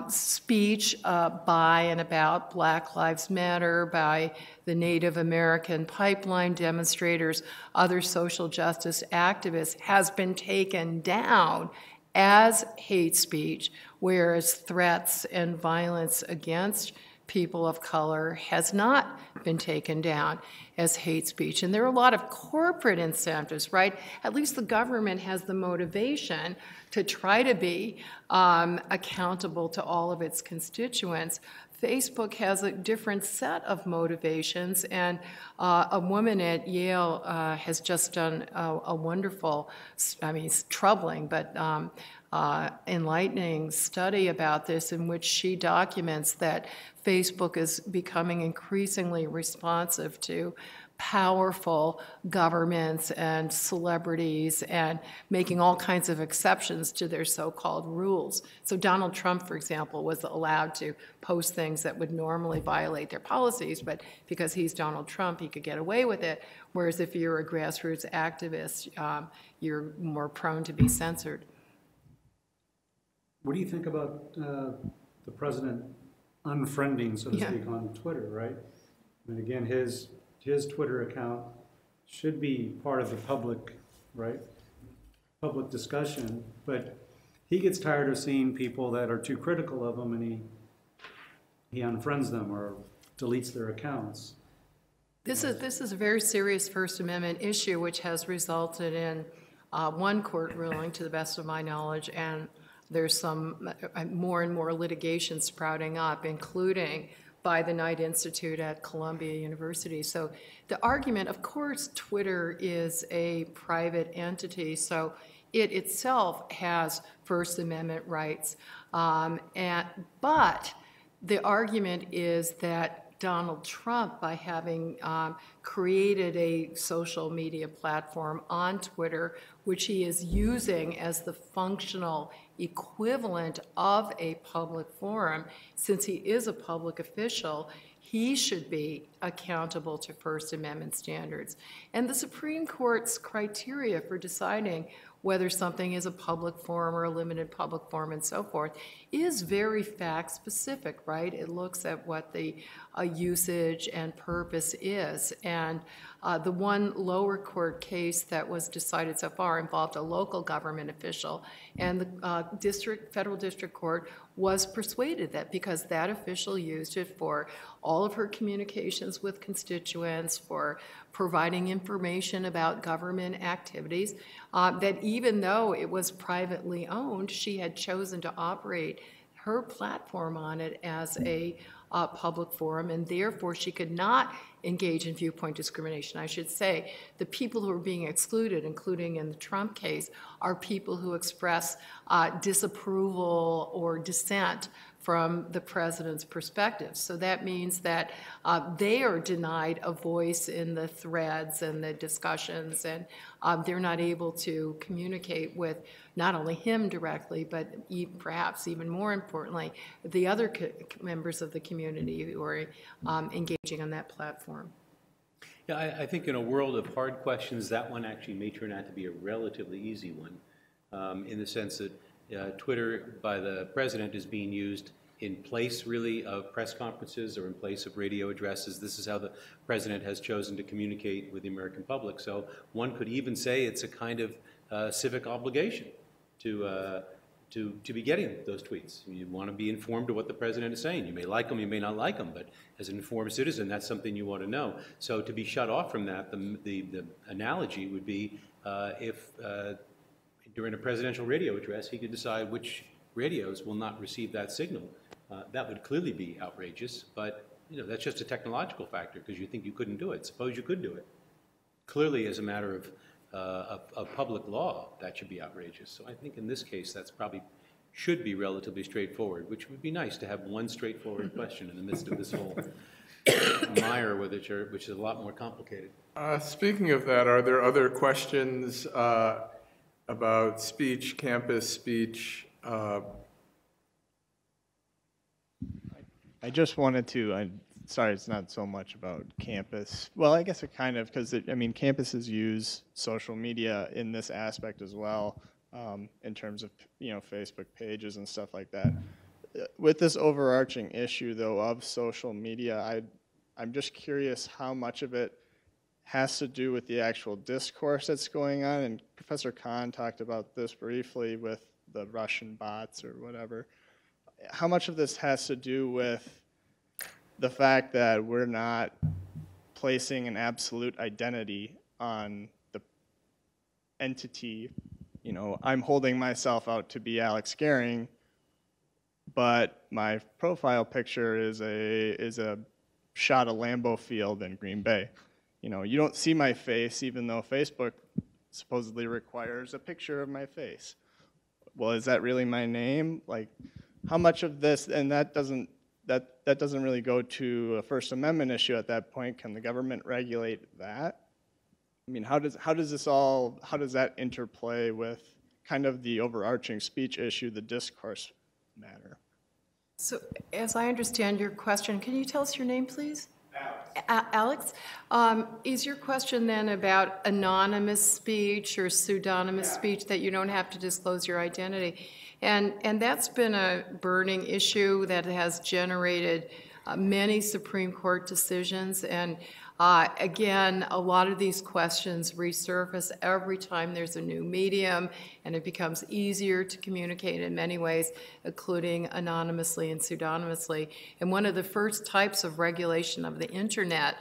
speech by and about Black Lives Matter, by the Native American pipeline demonstrators, other social justice activists, has been taken down as hate speech, whereas threats and violence against people of color has not been taken down as hate speech. And there are a lot of corporate incentives, right? At least the government has the motivation to try to be accountable to all of its constituents. Facebook has a different set of motivations, and a woman at Yale has just done a wonderful, I mean, it's troubling, but enlightening study about this, in which she documents that Facebook is becoming increasingly responsive to powerful governments and celebrities and making all kinds of exceptions to their so-called rules. So Donald Trump, for example, was allowed to post things that would normally violate their policies, but because he's Donald Trump, he could get away with it, whereas if you're a grassroots activist, you're more prone to be censored. What do you think about the president unfriending, so to speak, on Twitter, right? And again, his Twitter account should be part of the public, right? Public discussion, but he gets tired of seeing people that are too critical of him, and he unfriends them or deletes their accounts. This is a very serious First Amendment issue, which has resulted in one court ruling, to the best of my knowledge, and there's some more and more litigation sprouting up, including by the Knight Institute at Columbia University. So the argument, of course, Twitter is a private entity, so it itself has First Amendment rights. But the argument is that Donald Trump, by having created a social media platform on Twitter, which he is using as the functional equivalent of a public forum, since he is a public official, he should be accountable to First Amendment standards. And the Supreme Court's criteria for deciding whether something is a public forum or a limited public forum and so forth is very fact-specific, right? It looks at what the usage and purpose is. And the one lower court case that was decided so far involved a local government official, and the federal district court was persuaded that because that official used it for all of her communications with constituents, for providing information about government activities, that even though it was privately owned, she had chosen to operate her platform on it as a public forum, and therefore she could not engage in viewpoint discrimination. I should say the people who are being excluded, including in the Trump case, are people who express disapproval or dissent from the president's perspective. So that means that they are denied a voice in the threads and the discussions, and they're not able to communicate with not only him directly, but perhaps even more importantly, the other members of the community who are engaging on that platform. Yeah, I think in a world of hard questions, that one actually may turn out to be a relatively easy one, in the sense that Twitter by the president is being used in place, really, of press conferences or in place of radio addresses. This is how the president has chosen to communicate with the American public. So one could even say it's a kind of civic obligation to be getting those tweets. You want to be informed of what the president is saying. You may like them, you may not like them, but as an informed citizen, that's something you want to know. So to be shut off from that, the analogy would be if during a presidential radio address, he could decide which radios will not receive that signal. That would clearly be outrageous, but that's just a technological factor because you think you couldn't do it. Suppose you could do it. Clearly, as a matter of public law, that should be outrageous. So I think in this case, that's probably should be relatively straightforward, which would be nice to have one straightforward question in the midst of this whole mire which is a lot more complicated. Speaking of that, are there other questions about speech, campus speech? I just wanted to, sorry, it's not so much about campus. Well, I guess it kind of, because campuses use social media in this aspect as well, in terms of, Facebook pages and stuff like that. With this overarching issue, though, of social media, I'm just curious how much of it has to do with the actual discourse that's going on, and Professor Kahn talked about this briefly with the Russian bots or whatever. How much of this has to do with the fact that we're not placing an absolute identity on the entity? I'm holding myself out to be Alex Gehring, but my profile picture is a shot of Lambeau Field in Green Bay. You know, you don't see my face, even though Facebook supposedly requires a picture of my face. Well, is that really my name? Like, how much of this, and that doesn't really go to a First Amendment issue at that point. Can the government regulate that? I mean, how does that interplay with kind of the overarching speech issue, the discourse matter? So, as I understand your question, can you tell us your name, please? Alex, is your question then about anonymous speech or pseudonymous speech, that you don't have to disclose your identity? And that's been a burning issue that has generated many Supreme Court decisions. And again, a lot of these questions resurface every time there's a new medium, and it becomes easier to communicate in many ways, including anonymously and pseudonymously. And one of the first types of regulation of the internet,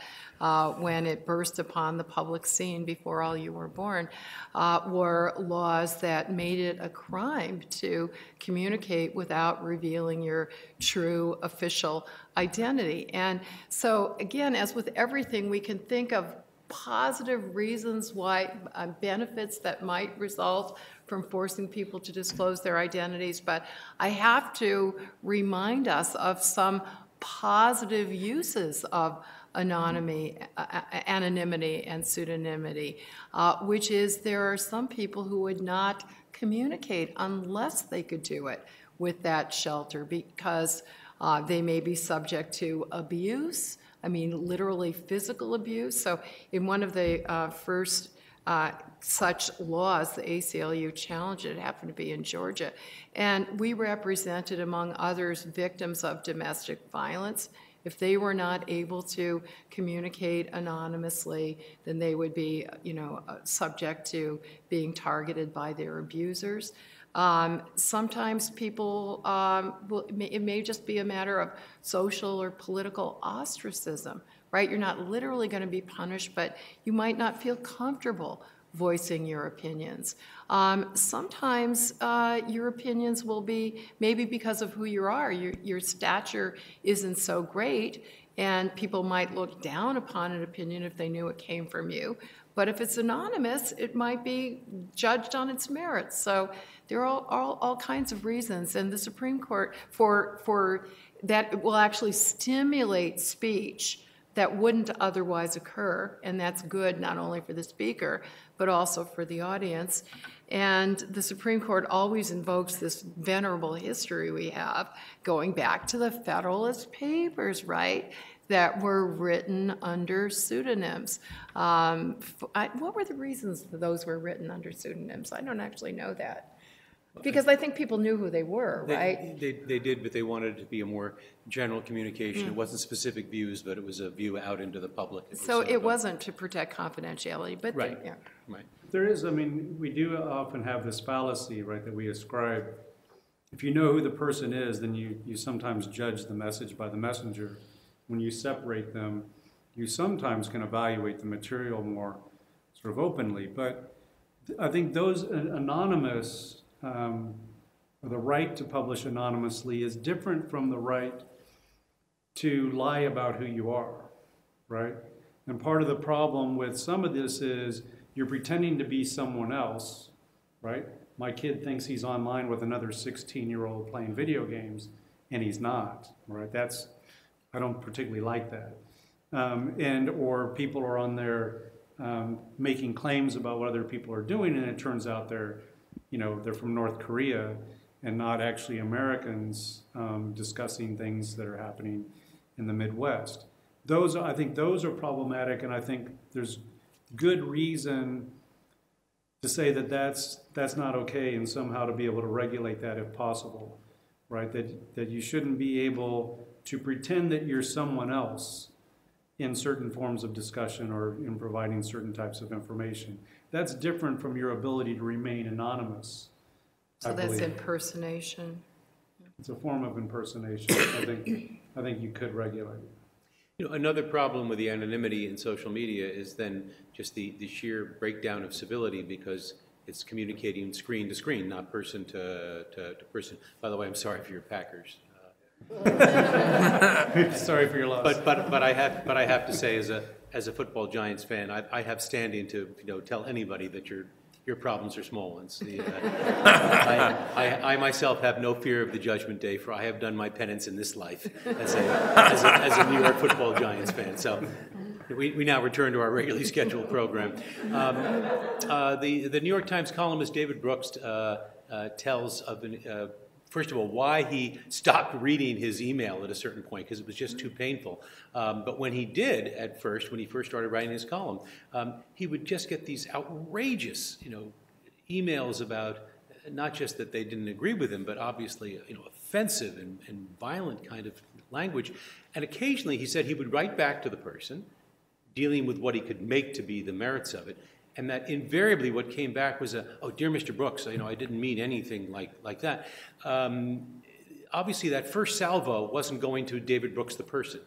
when it burst upon the public scene before all you were born, were laws that made it a crime to communicate without revealing your true official identity. And so, again, as with everything, we can think of positive reasons why, benefits that might result from forcing people to disclose their identities, but I have to remind us of some positive uses of anonymity and pseudonymity, which is there are some people who would not communicate unless they could do it with that shelter, because they may be subject to abuse, I mean literally physical abuse. So in one of the first such laws, the ACLU challenged it, happened to be in Georgia, and we represented, among others, victims of domestic violence. If they were not able to communicate anonymously, then they would be, subject to being targeted by their abusers. Sometimes people, it may just be a matter of social or political ostracism, right? You're not literally going to be punished, but you might not feel comfortable voicing your opinions. Sometimes your opinions will be maybe because of who you are. Your stature isn't so great, and people might look down upon an opinion if they knew it came from you. But if it's anonymous, it might be judged on its merits. So there are all kinds of reasons, and the Supreme Court for that will actually stimulate speech that wouldn't otherwise occur, and that's good not only for the speaker, but also for the audience. And the Supreme Court always invokes this venerable history we have, going back to the Federalist Papers, right, that were written under pseudonyms. What were the reasons that those were written under pseudonyms? I don't actually know that. Because I think people knew who they were, right? They did, but they wanted it to be a more general communication. It wasn't specific views, but it was a view out into the public. So it wasn't to protect confidentiality, but right. Yeah. Right. There is, I mean, we do often have this fallacy, right, that we ascribe. If you know who the person is, then you sometimes judge the message by the messenger. When you separate them, you sometimes can evaluate the material more sort of openly. But I think those anonymous, or the right to publish anonymously, is different from the right to lie about who you are, right? And part of the problem with some of this is you're pretending to be someone else, right? My kid thinks he's online with another 16-year-old playing video games, and he's not, right? I don't particularly like that. Or people are on there making claims about what other people are doing, and it turns out they're from North Korea and not actually Americans discussing things that are happening in the Midwest. I think those are problematic, and I think there's good reason to say that that's not okay, and somehow to be able to regulate that if possible, right? That you shouldn't be able to pretend that you're someone else in certain forms of discussion or in providing certain types of information. That's different from your ability to remain anonymous. So that's impersonation. It's a form of impersonation. I think you could regulate it. Another problem with the anonymity in social media is then just the sheer breakdown of civility, because It's communicating screen to screen, not person to person. By the way, I'm sorry for your Packers. Sorry for your loss. But I have to say, as a football Giants fan, I have standing to tell anybody that your problems are small ones. I myself have no fear of the judgment day, for I have done my penance in this life as a New York football Giants fan. So we now return to our regularly scheduled program. The New York Times columnist David Brooks tells of first of all, why he stopped reading his email at a certain point, because it was just too painful. But when he did, at first, when he first started writing his column, he would just get these outrageous, emails about not just that they didn't agree with him, but obviously, offensive and violent kind of language. And occasionally, he said he would write back to the person, dealing with what he could make to be the merits of it. And that invariably what came back was oh, dear Mr. Brooks, I didn't mean anything like that. Obviously, that first salvo wasn't going to David Brooks, the person.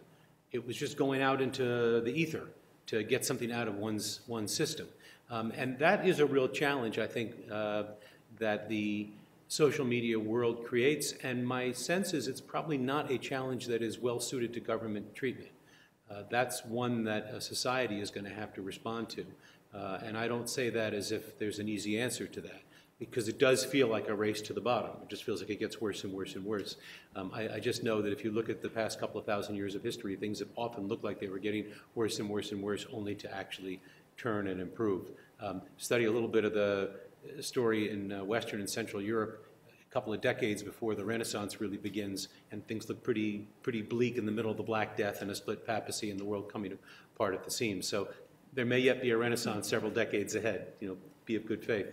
It was just going out into the ether to get something out of one's system. And that is a real challenge, I think, that the social media world creates. And my sense is it's probably not a challenge that is well suited to government treatment. That's one that a society is going to have to respond to. And I don't say that as if there's an easy answer to that, because it does feel like a race to the bottom. It just feels like it gets worse and worse and worse. I just know that if you look at the past couple of thousand years of history, things have often looked like they were getting worse and worse and worse, only to actually turn and improve. Study a little bit of the story in Western and Central Europe a couple of decades before the Renaissance really begins, and things look pretty bleak in the middle of the Black Death and a split papacy and the world coming apart at the seams. So there may yet be a Renaissance several decades ahead. Be of good faith.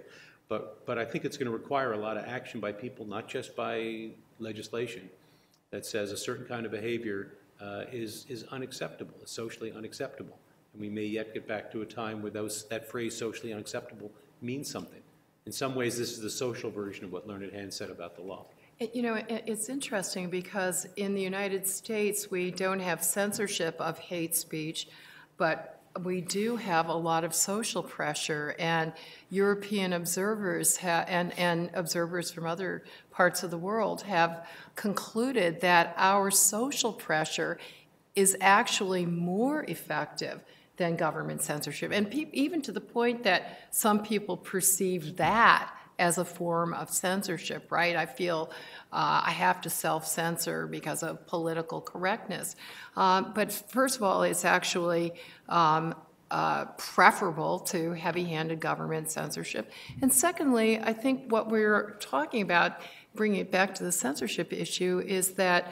But I think it's going to require a lot of action by people, not just by legislation, that says a certain kind of behavior is unacceptable, is socially unacceptable. And we may yet get back to a time where that phrase socially unacceptable means something. In some ways, this is the social version of what Learned Hand said about the law. It's interesting because in the United States, we don't have censorship of hate speech, but we do have a lot of social pressure, and European observers and observers from other parts of the world have concluded that our social pressure is actually more effective than government censorship, and even to the point that some people perceive that as a form of censorship, right? I feel I have to self-censor because of political correctness. But first of all, it's actually preferable to heavy-handed government censorship. And secondly, I think what we're talking about, bringing it back to the censorship issue, is that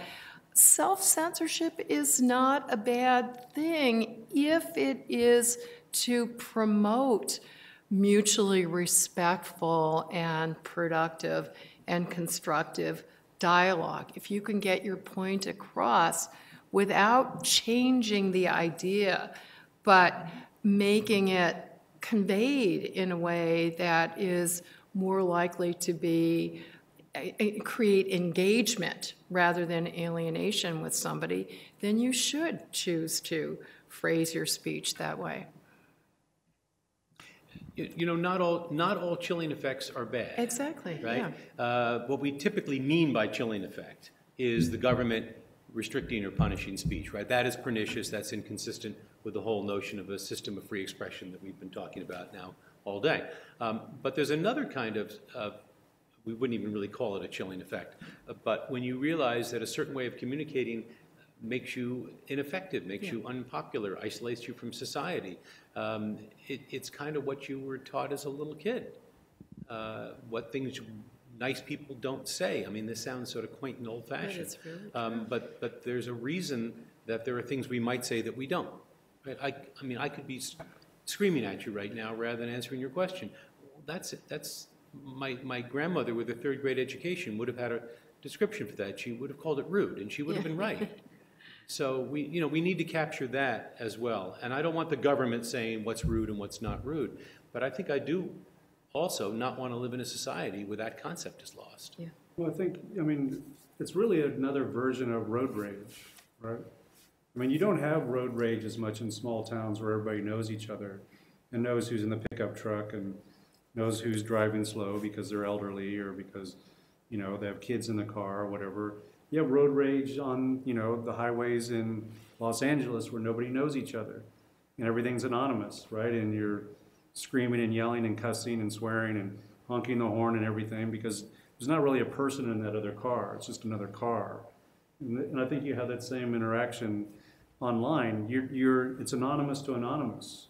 self-censorship is not a bad thing if it is to promote mutually respectful and productive and constructive dialogue. If you can get your point across without changing the idea, but making it conveyed in a way that is more likely to be create engagement rather than alienation with somebody, then you should choose to phrase your speech that way. Not all chilling effects are bad. Exactly. Right? Yeah. What we typically mean by chilling effect is the government restricting or punishing speech. Right? That is pernicious. That's inconsistent with the whole notion of a system of free expression that we've been talking about now all day. But there's another kind of we wouldn't even really call it a chilling effect. But when you realize that a certain way of communicating makes you ineffective, makes you unpopular, isolates you from society, it's kind of what you were taught as a little kid. What things nice people don't say. I mean, this sounds sort of quaint and old-fashioned. Really but there's a reason that there are things we might say that we don't. Right? I mean, I could be screaming at you right now rather than answering your question. That's it. That's my grandmother with a third grade education would have had a description for that. She would have called it rude, and she would have been right. So we need to capture that as well. And I don't want the government saying what's rude and what's not rude, but I think I do also not want to live in a society where that concept is lost. Yeah. Well, I mean, it's really another version of road rage, right? I mean, you don't have road rage as much in small towns where everybody knows each other and knows who's in the pickup truck and knows who's driving slow because they're elderly or because, you know, they have kids in the car or whatever. You have road rage on, you know, the highways in Los Angeles where nobody knows each other and everything's anonymous, right? And you're screaming and yelling and cussing and swearing and honking the horn and everything because there's not really a person in that other car. It's just another car. And I think you have that same interaction online. It's anonymous to anonymous,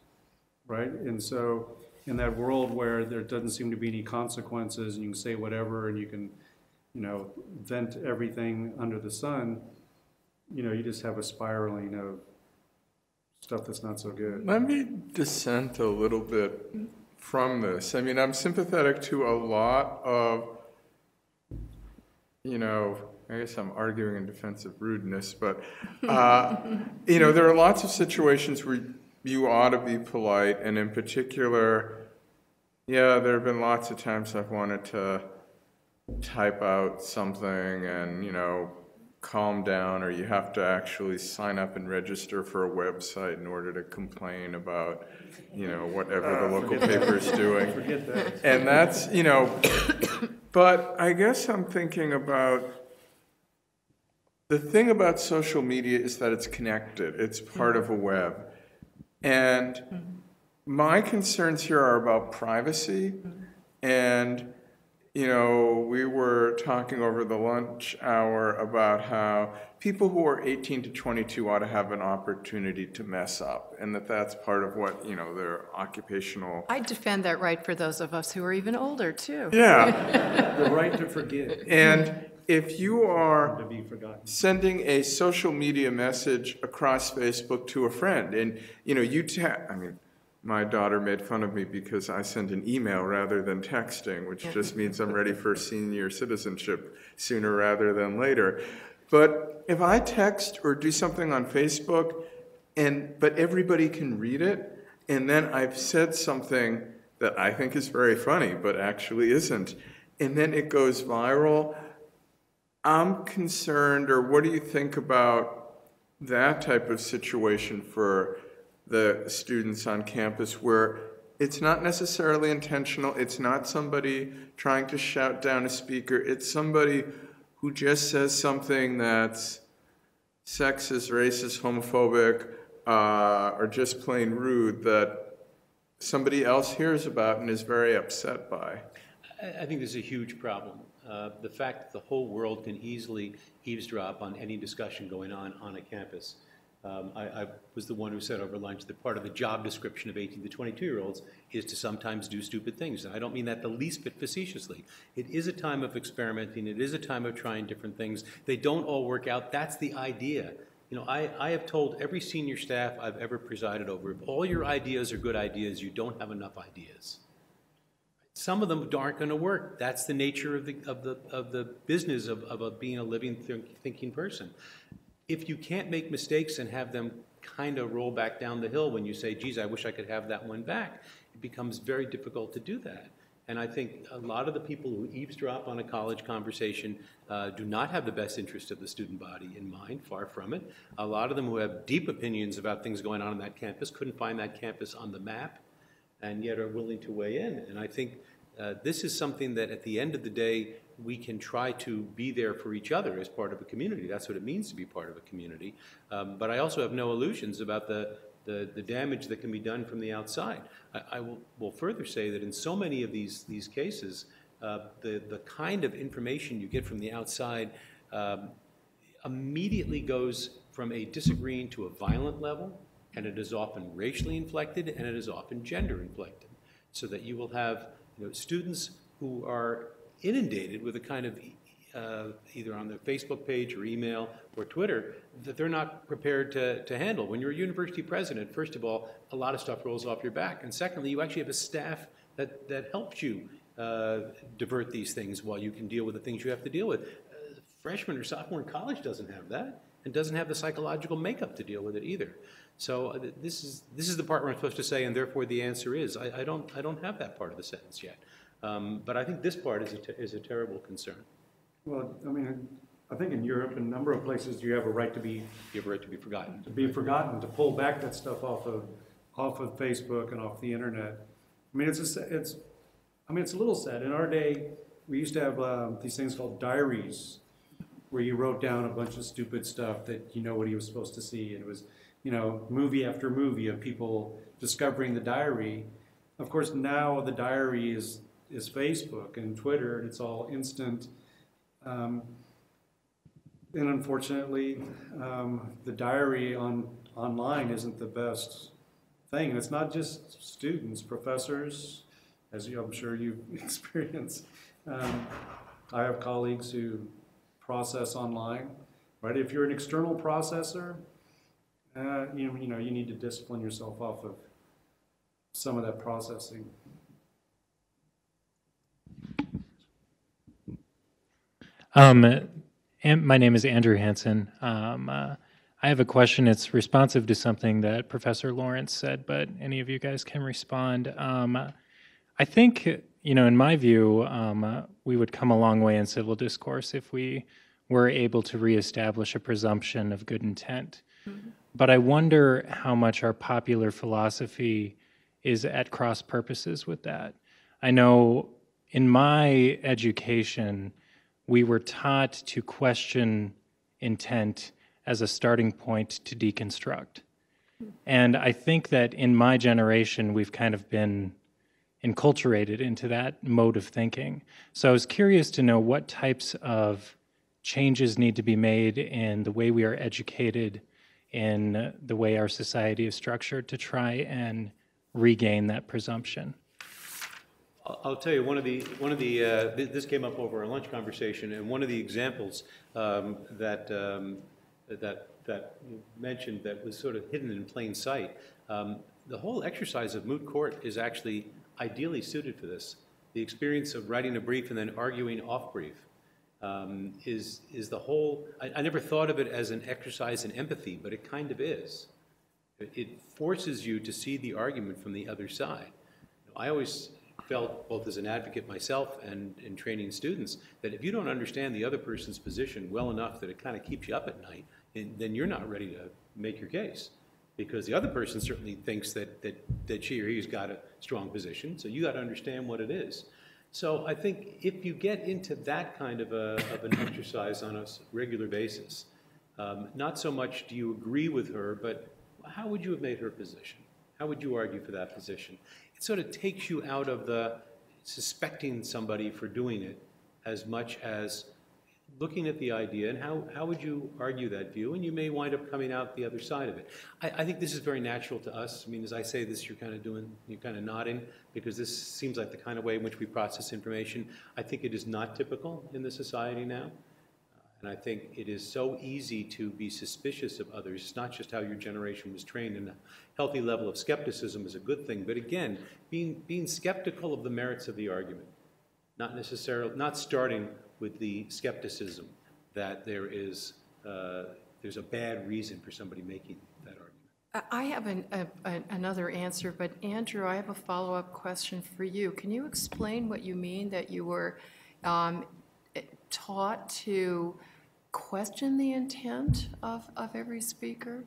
right? And so in that world where there doesn't seem to be any consequences and you can say whatever and you can, you know, vent everything under the sun, you know, you just have a spiraling of stuff that's not so good. Let me dissent a little bit from this. I mean, I'm sympathetic to a lot of, you know, I guess I'm arguing in defense of rudeness, but, you know, there are lots of situations where you ought to be polite, and in particular, yeah, there have been lots of times I've wanted to type out something and, you know, calm down, or you have to actually sign up and register for a website in order to complain about, you know, whatever the local paper is doing. Forget that. And that's, you know, but I guess I'm thinking about, the thing about social media is that it's connected. It's part of a web. And my concerns here are about privacy. And, you know, we were talking over the lunch hour about how people who are 18 to 22 ought to have an opportunity to mess up, and that that's part of what, you know, their occupational... I defend that right for those of us who are even older, too. Yeah. The right to forget. And if you are To be forgotten. sending a social media message across Facebook to a friend, and, you know, I mean, my daughter made fun of me because I sent an email rather than texting, which just means I'm ready for senior citizenship sooner rather than later. But if I text or do something on Facebook, but everybody can read it, and then I've said something that I think is very funny, but actually isn't, and then it goes viral, I'm concerned, or what do you think about that type of situation for the students on campus where it's not necessarily intentional, it's not somebody trying to shout down a speaker, it's somebody who just says something that's sexist, racist, homophobic, or just plain rude that somebody else hears about and is very upset by? I think there's a huge problem. The fact that the whole world can easily eavesdrop on any discussion going on a campus. I was the one who said over lunch that part of the job description of 18 to 22-year-olds is to sometimes do stupid things. And I don't mean that the least bit facetiously. It is a time of experimenting. It is a time of trying different things. They don't all work out. That's the idea. You know, I have told every senior staff I've ever presided over, if all your ideas are good ideas, you don't have enough ideas. Some of them aren't going to work. That's the nature of the business of being a living, thinking person. If you can't make mistakes and have them kind of roll back down the hill when you say, geez, I wish I could have that one back, it becomes very difficult to do that. And I think a lot of the people who eavesdrop on a college conversation do not have the best interest of the student body in mind, far from it. A lot of them who have deep opinions about things going on that campus couldn't find that campus on the map, and yet are willing to weigh in. And I think this is something that at the end of the day, we can try to be there for each other as part of a community. That's what it means to be part of a community. But I also have no illusions about the damage that can be done from the outside. I will further say that in so many of these cases, the kind of information you get from the outside immediately goes from a disagreeing to a violent level, and it is often racially inflected, and it is often gender inflected, so that you will have, you know, students who are inundated with a kind of either on their Facebook page or email or Twitter that they're not prepared to handle. When you're a university president, first of all, a lot of stuff rolls off your back, and secondly, you actually have a staff that helps you divert these things while you can deal with the things you have to deal with. Freshman or sophomore in college doesn't have that, and doesn't have the psychological makeup to deal with it either. So this is the part where I'm supposed to say, and therefore the answer is, I don't have that part of the sentence yet. But I think this part is a terrible concern. Well, I mean, I think in Europe, in a number of places, you have a right to be... You have a right to be forgotten. To be forgotten, to pull back that stuff off of Facebook and off the internet. I mean, I mean, it's a little sad. In our day, we used to have these things called diaries, where you wrote down a bunch of stupid stuff that nobody was supposed to see. And it was, movie after movie of people discovering the diary. Of course, now the diary is Facebook and Twitter, and it's all instant. And unfortunately, the diary online isn't the best thing. And it's not just students, professors, as I'm sure you've experienced. I have colleagues who process online, right? If you're an external processor, you need to discipline yourself off of some of that processing. And my name is Andrew Hansen. I have a question. It's responsive to something that Professor Lawrence said, but any of you guys can respond. I think, in my view, we would come a long way in civil discourse if we were able to reestablish a presumption of good intent. Mm-hmm. But I wonder how much our popular philosophy is at cross purposes with that. I know in my education, we were taught to question intent as a starting point to deconstruct. And I think that in my generation, we've kind of been enculturated into that mode of thinking. So I was curious to know what types of changes need to be made in the way we are educated, in the way our society is structured to try and regain that presumption. I'll tell you, this came up over a lunch conversation, and one of the examples that you mentioned that was sort of hidden in plain sight, the whole exercise of moot court is actually ideally suited for this. The experience of writing a brief and then arguing off brief is the whole. I never thought of it as an exercise in empathy, but it kind of is. It forces you to see the argument from the other side. I always felt, both as an advocate myself and in training students, that if you don't understand the other person's position well enough that it kind of keeps you up at night, then you're not ready to make your case. Because the other person certainly thinks that she or he's got a strong position, so you got to understand what it is. So I think if you get into that kind of an exercise on a regular basis, not so much do you agree with her, but how would you have made her position? How would you argue for that position? It sort of takes you out of the suspecting somebody for doing it as much as looking at the idea and how would you argue that view, and you may wind up coming out the other side of it. I think this is very natural to us. I mean, as I say this, you're kind of nodding, because this seems like the kind of way in which we process information. I think it is not typical in the society now. And I think it is so easy to be suspicious of others. It's not just how your generation was trained, and a healthy level of skepticism is a good thing. But again, being skeptical of the merits of the argument, not starting with the skepticism that there's a bad reason for somebody making that argument. I have another answer, but Andrew, I have a follow-up question for you. Can you explain what you mean that you were taught to question the intent of every speaker?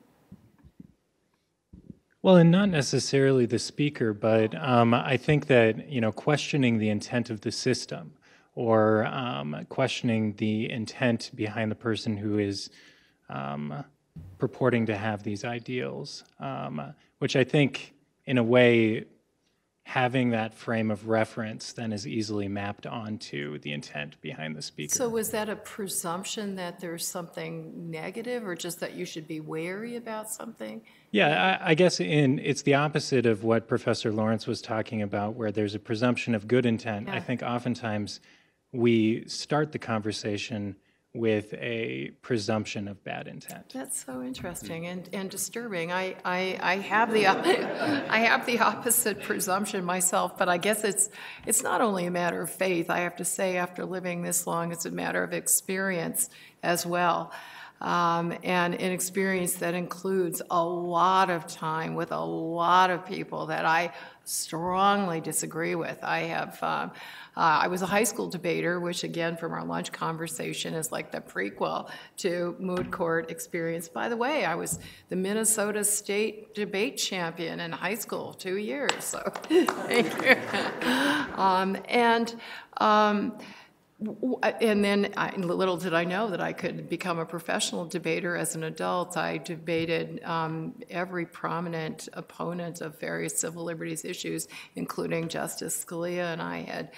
Well, and not necessarily the speaker, but I think that, questioning the intent of the system, or questioning the intent behind the person who is purporting to have these ideals, which I think, in a way, having that frame of reference then is easily mapped onto the intent behind the speaker. So was that a presumption that there's something negative, or just that you should be wary about something? Yeah, I guess it's the opposite of what Professor Lawrence was talking about, where there's a presumption of good intent. Yeah. I think oftentimes we start the conversation with a presumption of bad intent. That's so interesting and disturbing. I have the opposite presumption myself, but I guess it's not only a matter of faith. I have to say, after living this long, it's a matter of experience as well. And an experience that includes a lot of time with a lot of people that I strongly disagree with. I was a high school debater, which again, from our lunch conversation, is like the prequel to moot court experience. By the way, I was the Minnesota State debate champion in high school 2 years, so thank you. And then, little did I know that I could become a professional debater as an adult. I debated every prominent opponent of various civil liberties issues, including Justice Scalia, and I had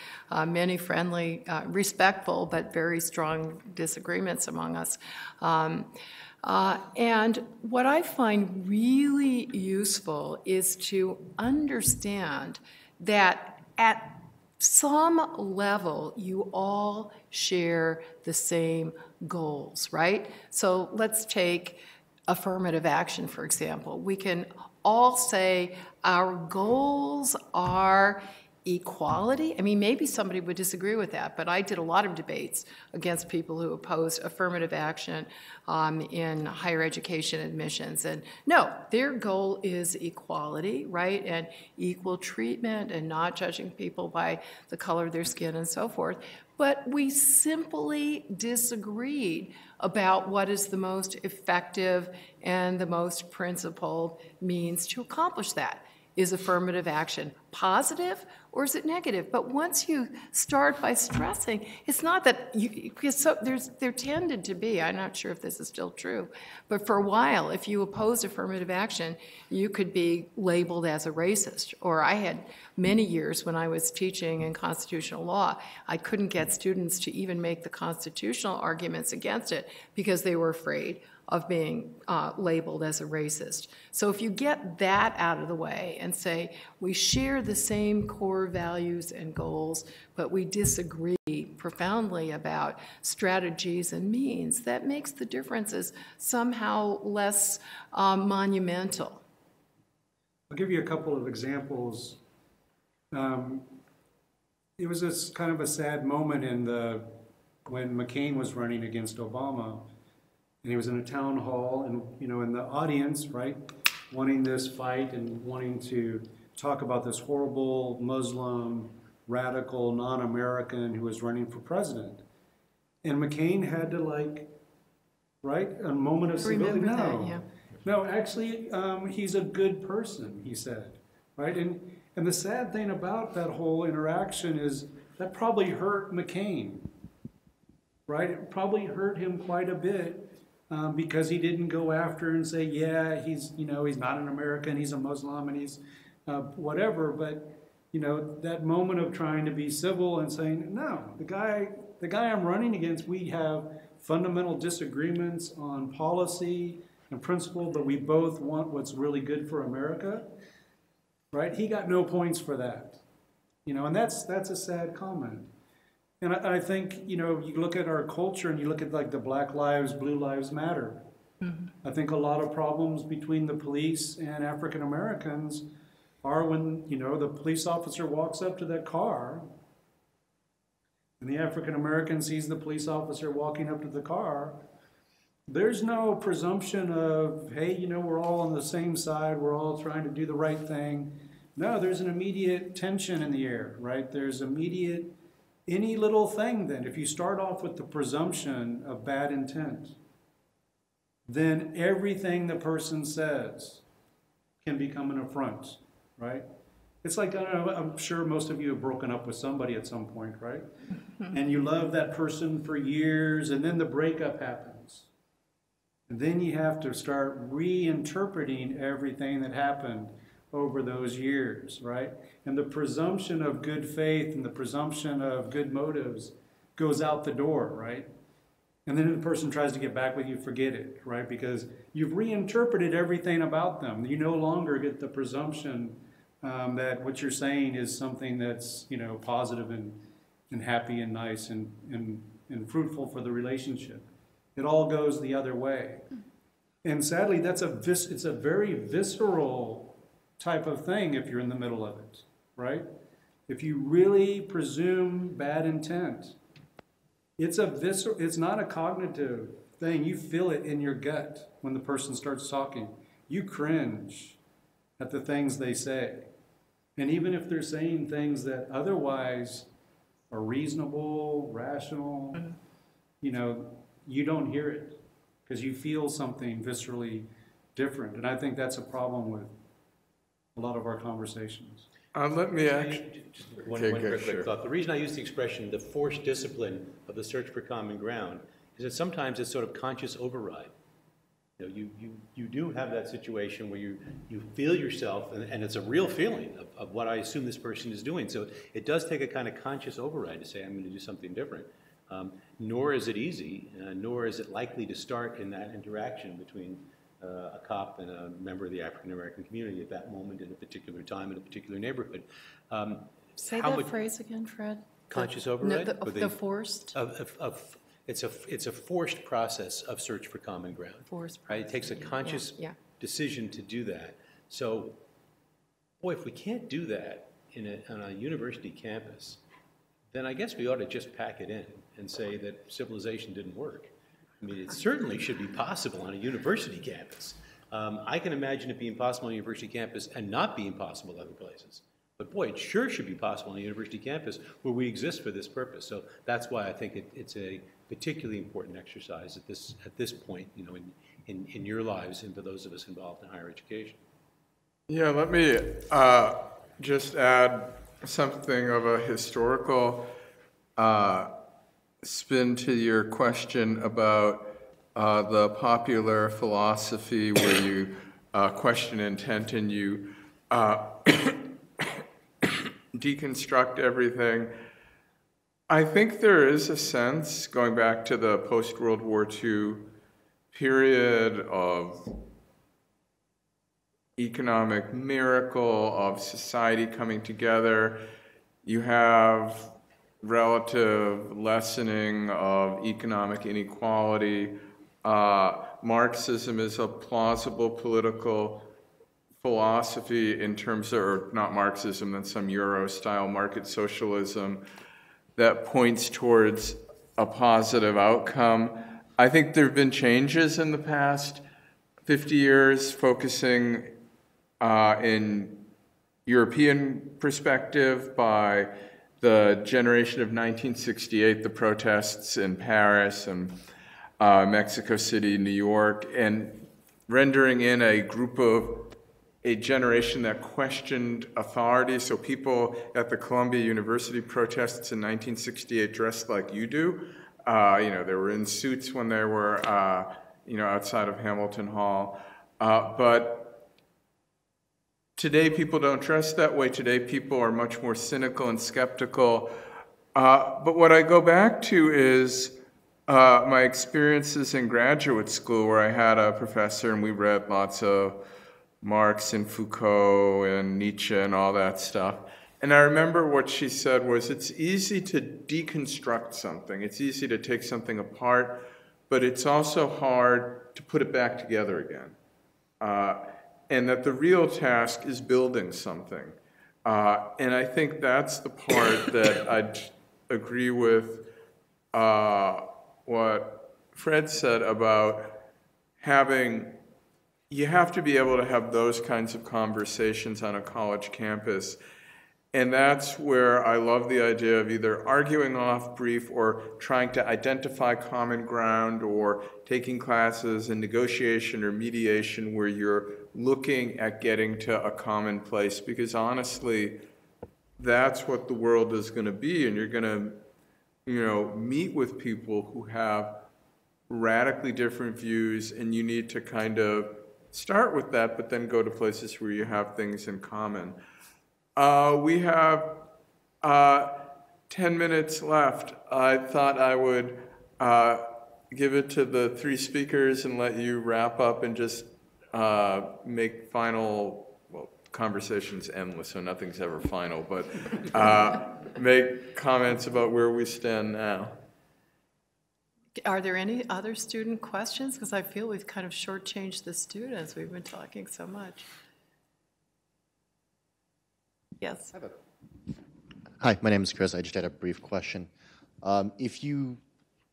many friendly, respectful, but very strong disagreements among us. And what I find really useful is to understand that at some level, you all share the same goals, right? So let's take affirmative action, for example. We can all say our goals are equality. I mean, maybe somebody would disagree with that, but I did a lot of debates against people who opposed affirmative action in higher education admissions. And no, their goal is equality, right? And equal treatment and not judging people by the color of their skin and so forth. But we simply disagreed about what is the most effective and the most principled means to accomplish that. Is affirmative action positive or is it negative? But once you start by stressing, it's not that you, because there tended to be, I'm not sure if this is still true, but for a while, if you opposed affirmative action, you could be labeled as a racist. Or I had many years when I was teaching in constitutional law, I couldn't get students to even make the constitutional arguments against it because they were afraid of being labeled as a racist. So if you get that out of the way and say, we share the same core values and goals, but we disagree profoundly about strategies and means, that makes the differences somehow less monumental. I'll give you a couple of examples. It was this kind of a sad moment when McCain was running against Obama. And he was in a town hall, and in the audience, right, wanting this fight and wanting to talk about this horrible Muslim, radical, non-American who was running for president. And McCain had to right, a moment of civility. No, actually, he's a good person, he said, right? And the sad thing about that whole interaction is that probably hurt McCain, right? It probably hurt him quite a bit. Because he didn't go after and say, yeah, he's not an American, he's a Muslim, and he's whatever. But, that moment of trying to be civil and saying, no, the guy I'm running against, we have fundamental disagreements on policy and principle, but we both want what's really good for America, right? He got no points for that, and that's a sad comment. And I think, you look at our culture and you look at the Black Lives, Blue Lives Matter. Mm-hmm. I think a lot of problems between the police and African Americans are when, the police officer walks up to that car and the African American sees the police officer walking up to the car. There's no presumption of, hey, we're all on the same side, we're all trying to do the right thing. No, there's an immediate tension in the air, right? There's immediate... Any little thing then, if you start off with the presumption of bad intent, then everything the person says can become an affront, right? It's like, I don't know, I'm sure most of you have broken up with somebody at some point, right? And you love that person for years, and then the breakup happens. And then you have to start reinterpreting everything that happened over those years, right? And the presumption of good faith and the presumption of good motives goes out the door, right? And then the person tries to get back with you, forget it, right? Because you've reinterpreted everything about them. You no longer get the presumption that what you're saying is something that's, positive and happy and nice and fruitful for the relationship. It all goes the other way. And sadly, it's a very visceral type of thing if you're in the middle of it, right? If you really presume bad intent, it's not a cognitive thing. You feel it in your gut when the person starts talking. You cringe at the things they say. And even if they're saying things that otherwise are reasonable, rational, you don't hear it because you feel something viscerally different. And I think that's a problem with a lot of our conversations. Let me actually... one Okay, quick good, sure. thought. The reason I use the expression the forced discipline of the search for common ground is that sometimes it's sort of conscious override. You know, you do have that situation where you feel yourself, and it's a real feeling of what I assume this person is doing. So it does take a kind of conscious override to say, I'm going to do something different. Nor is it easy, nor is it likely to start in that interaction between a cop and a member of the African American community at that moment in a particular time in a particular neighborhood. Say that phrase again, Fred. Conscious override? No, the forced? It's a forced process of search for common ground. Forced right? It takes a conscious decision to do that. So, boy, if we can't do that on a university campus, then I guess we ought to just pack it in and say that civilization didn't work. I mean, it certainly should be possible on a university campus. I can imagine it being possible on a university campus and not being possible other places. But boy, it sure should be possible on a university campus where we exist for this purpose. So that's why I think it's a particularly important exercise at this point, you know, in your lives and for those of us involved in higher education. Yeah, let me just add something of a historical spin to your question about the popular philosophy where you question intent and you deconstruct everything. I think there is a sense, going back to the post-World War II period of economic miracle, of society coming together, you have relative lessening of economic inequality. Marxism is a plausible political philosophy in terms of, or not Marxism, then some Euro-style market socialism that points towards a positive outcome. I think there have been changes in the past 50 years focusing in European perspective by the generation of 1968, the protests in Paris and Mexico City, New York, and rendering in a generation that questioned authority. So people at the Columbia University protests in 1968 dressed like you do. You know, they were in suits when they were, you know, outside of Hamilton Hall. But today people don't dress that way. Today people are much more cynical and skeptical. But what I go back to is my experiences in graduate school where I had a professor and we read lots of Marx and Foucault and Nietzsche and all that stuff. And I remember what she said was, it's easy to deconstruct something. It's easy to take something apart, but it's also hard to put it back together again. And that the real task is building something. And I think that's the part that I'd agree with what Fred said about you have to be able to have those kinds of conversations on a college campus. And that's where I love the idea of either arguing off brief or trying to identify common ground or taking classes in negotiation or mediation where you're looking at getting to a common place. Because honestly, that's what the world is going to be. And you're going to, you know, meet with people who have radically different views, and you need to kind of start with that, but then go to places where you have things in common. We have 10 minutes left. I thought I would give it to the three speakers and let you wrap up and just make final, well, conversation's endless, so nothing's ever final, but make comments about where we stand now. Are there any other student questions? Because I feel we've kind of shortchanged the students. We've been talking so much. Yes. Hi, my name is Chris. I just had a brief question. If you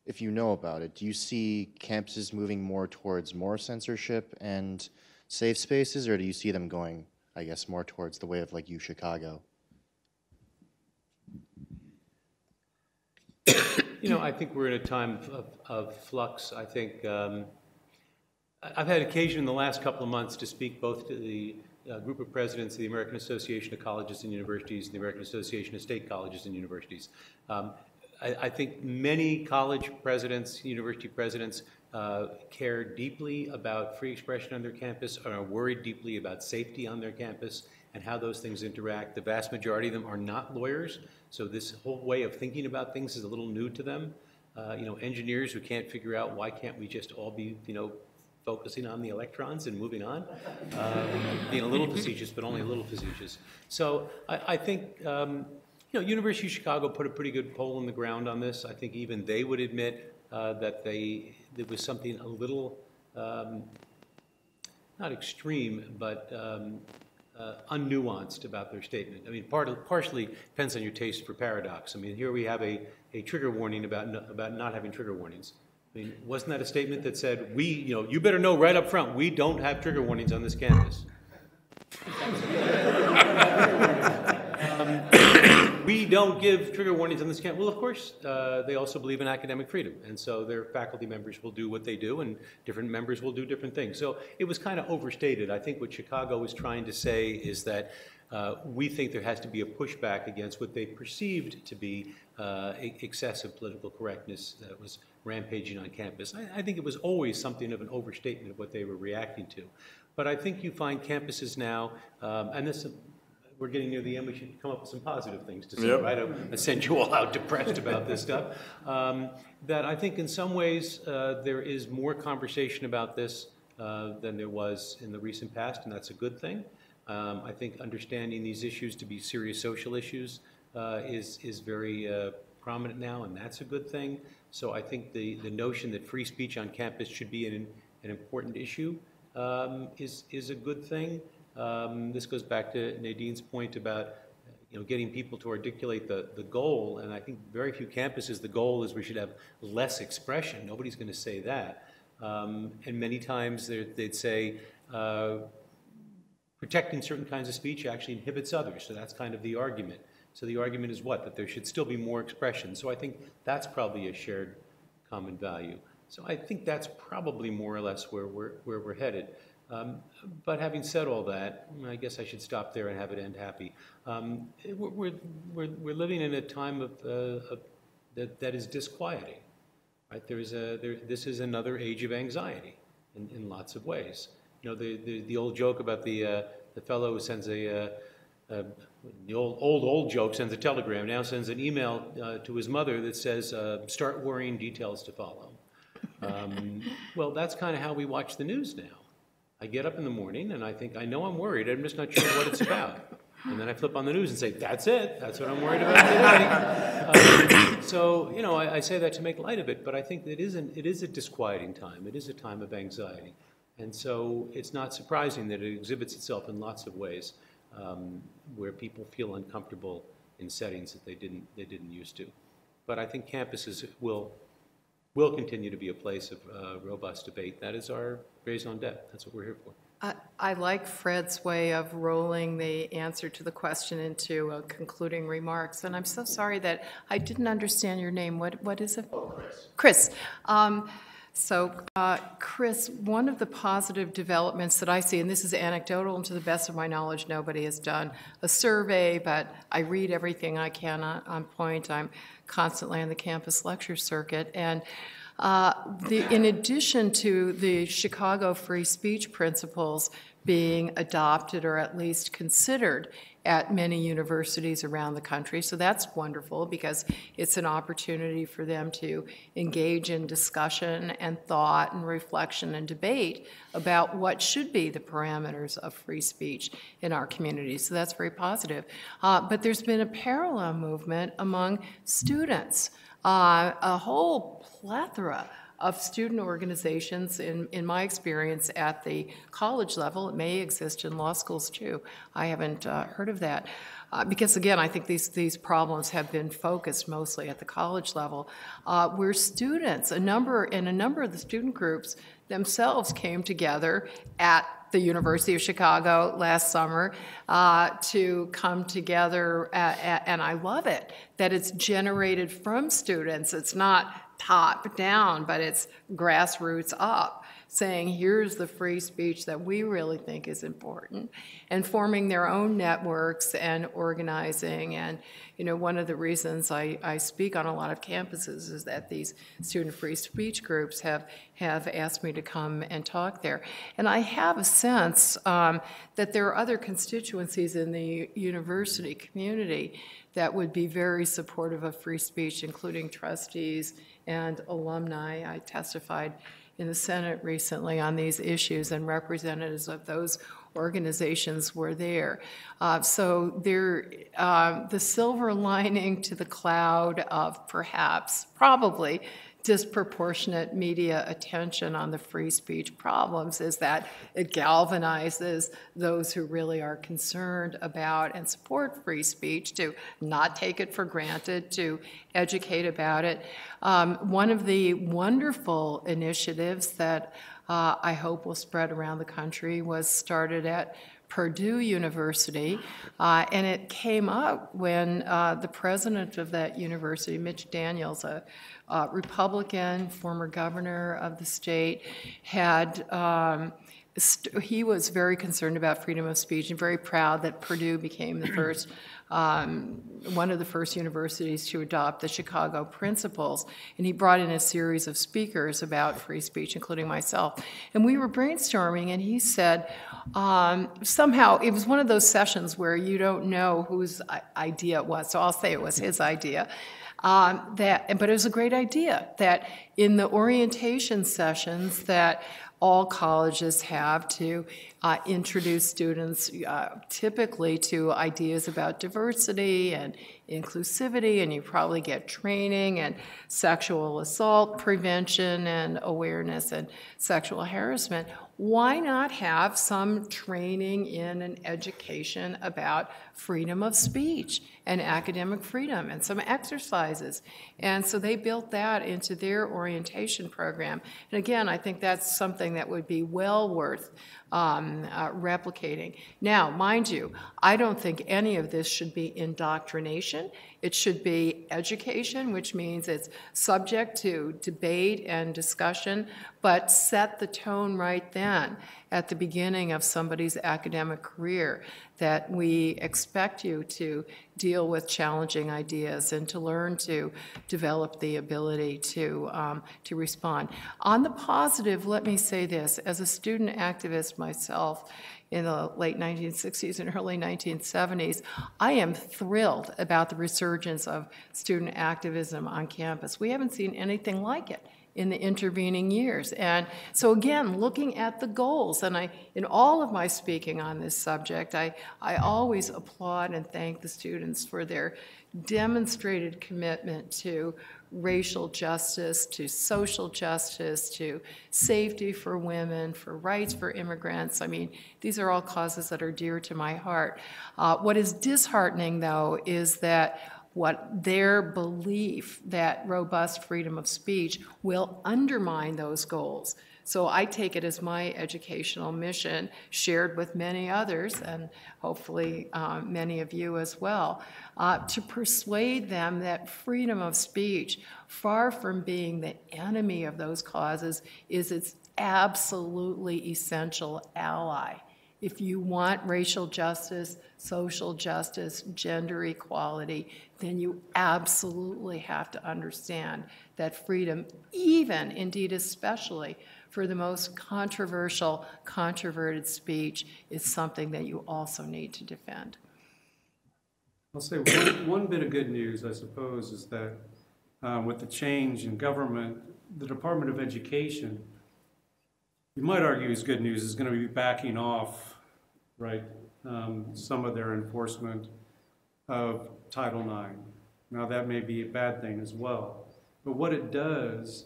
know about it, do you see campuses moving more towards more censorship and safe spaces, or do you see them going, I guess, more towards the way of like Chicago? You know, I think we're in a time of flux. I think I've had occasion in the last couple of months to speak both to the group of presidents of the American Association of Colleges and Universities and the American Association of State Colleges and Universities. I think many college presidents, university presidents, care deeply about free expression on their campus, are worried deeply about safety on their campus and how those things interact. The vast majority of them are not lawyers, so this whole way of thinking about things is a little new to them. Engineers who can't figure out why can't we just all be, focusing on the electrons and moving on, being a little facetious, but only a little facetious. So I think, University of Chicago put a pretty good pole in the ground on this. I think even they would admit that there was something a little, not extreme, but unnuanced about their statement. I mean, partially depends on your taste for paradox. I mean, here we have a trigger warning about not having trigger warnings. I mean, wasn't that a statement that said, you better know right up front, we don't have trigger warnings on this campus. We don't give trigger warnings on this campus. Well, of course, they also believe in academic freedom, and so their faculty members will do what they do, and different members will do different things. So it was kind of overstated. I think what Chicago was trying to say is that we think there has to be a pushback against what they perceived to be excessive political correctness that was rampaging on campus. I think it was always something of an overstatement of what they were reacting to. But I think you find campuses now, and this, we're getting near the end, we should come up with some positive things to say, yep. Right? I sent you all out depressed about this stuff. That I think in some ways there is more conversation about this than there was in the recent past, and that's a good thing. I think understanding these issues to be serious social issues is very prominent now, and that's a good thing. So I think the notion that free speech on campus should be an important issue is a good thing. This goes back to Nadine's point about getting people to articulate the goal, and I think very few campuses, the goal is we should have less expression. Nobody's going to say that. And many times they'd say protecting certain kinds of speech actually inhibits others, so that's kind of the argument. So the argument is what? That there should still be more expression. So I think that's probably a shared common value. So I think that's probably more or less where we're headed. But having said all that, I guess I should stop there and have it end happy. We're living in a time of that is disquieting, right? This is another age of anxiety in lots of ways. The old joke about the fellow who sends the old joke, sends a telegram, now sends an email to his mother that says, start worrying, details to follow. Well, that's kind of how we watch the news now. I get up in the morning and I think, I know I'm worried, I'm just not sure what it's about. And then I flip on the news and say, that's it, that's what I'm worried about today. So, I say that to make light of it, but I think it is a disquieting time. It is a time of anxiety. And so it's not surprising that it exhibits itself in lots of ways where people feel uncomfortable in settings that they didn't used to. But I think campuses will continue to be a place of robust debate. That is our raison d'etre. That's what we're here for. I like Fred's way of rolling the answer to the question into concluding remarks. And I'm so sorry that I didn't understand your name. What is it? Oh, Chris. Chris. Chris, one of the positive developments that I see, and this is anecdotal, and to the best of my knowledge, nobody has done a survey, but I read everything I can on point. I'm constantly on the campus lecture circuit. And in addition to the Chicago free speech principles being adopted or at least considered at many universities around the country. So that's wonderful because it's an opportunity for them to engage in discussion and thought and reflection and debate about what should be the parameters of free speech in our community. So that's very positive. But there's been a parallel movement among students, a whole plethora of student organizations, in my experience at the college level. It may exist in law schools too. I haven't heard of that. Because again, I think these problems have been focused mostly at the college level, where students, a number of the student groups themselves came together at the University of Chicago last summer to come together, and I love it, that it's generated from students. It's not top down, but it's grassroots up, saying, here's the free speech that we really think is important, and forming their own networks and organizing. And, one of the reasons I speak on a lot of campuses is that these student free speech groups have asked me to come and talk there. And I have a sense that there are other constituencies in the university community that would be very supportive of free speech, including trustees and alumni. I testified in the Senate recently on these issues, and representatives of those organizations were there. So the silver lining to the cloud of probably disproportionate media attention on the free speech problems is that it galvanizes those who really are concerned about and support free speech to not take it for granted, to educate about it. One of the wonderful initiatives that I hope will spread around the country was started at Purdue University, and it came up when the president of that university, Mitch Daniels, a Republican, former governor of the state, he was very concerned about freedom of speech and very proud that Purdue became the first, one of the first universities to adopt the Chicago principles. And he brought in a series of speakers about free speech, including myself. And we were brainstorming, and he said, somehow, it was one of those sessions where you don't know whose idea it was, so I'll say it was his idea. But it was a great idea that in the orientation sessions that all colleges have to introduce students typically to ideas about diversity and inclusivity, and you probably get training and sexual assault prevention and awareness and sexual harassment. Why not have some training in an education about freedom of speech and academic freedom and some exercises? And so they built that into their orientation program. And again, I think that's something that would be well worth replicating. Now, mind you, I don't think any of this should be indoctrination. It should be education, which means it's subject to debate and discussion, but set the tone right then at the beginning of somebody's academic career that we expect you to deal with challenging ideas and to learn to develop the ability to respond. On the positive, let me say this. As a student activist myself in the late 1960s and early 1970s, I am thrilled about the resurgence of student activism on campus. We haven't seen anything like it in the intervening years. And so again, looking at the goals, and in all of my speaking on this subject, I always applaud and thank the students for their demonstrated commitment to racial justice, to social justice, to safety for women, for rights for immigrants. I mean, these are all causes that are dear to my heart. What is disheartening, though, is that what their belief that robust freedom of speech will undermine those goals. So I take it as my educational mission, shared with many others, and hopefully many of you as well, to persuade them that freedom of speech, far from being the enemy of those causes, is its absolutely essential ally. If you want racial justice, social justice, gender equality, then you absolutely have to understand that freedom, even, indeed especially, for the most controversial, controverted speech, is something that you also need to defend. I'll say one bit of good news, I suppose, is that with the change in government, the Department of Education, you might argue is good news, is going to be backing off, right, some of their enforcement of Title IX. Now that may be a bad thing as well, but what it does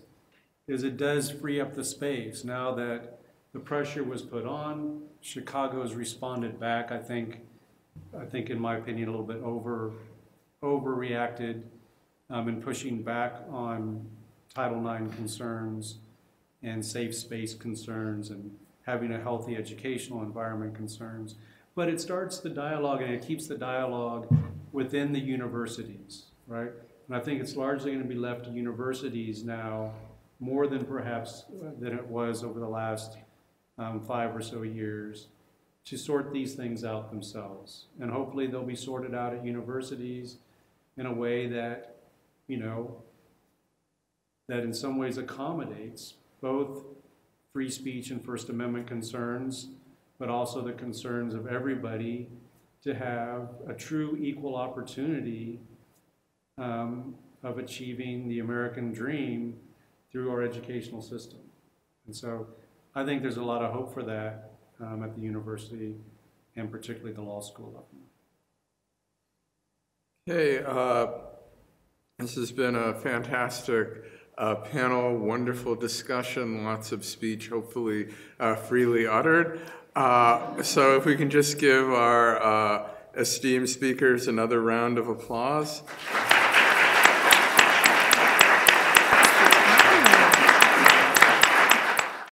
is it does free up the space. Now that the pressure was put on, Chicago's responded back, I think in my opinion, a little bit overreacted in pushing back on Title IX concerns and safe space concerns and having a healthy educational environment concerns. But it starts the dialogue and it keeps the dialogue within the universities, right? And I think it's largely going to be left to universities now more than perhaps than it was over the last 5 or so years, to sort these things out themselves. And hopefully they'll be sorted out at universities in a way that, you know, that in some ways accommodates both free speech and First Amendment concerns, but also the concerns of everybody to have a true equal opportunity of achieving the American dream through our educational system. And so I think there's a lot of hope for that at the university and particularly the law school level. Hey, this has been a fantastic panel, wonderful discussion, lots of speech, hopefully freely uttered. So if we can just give our esteemed speakers another round of applause.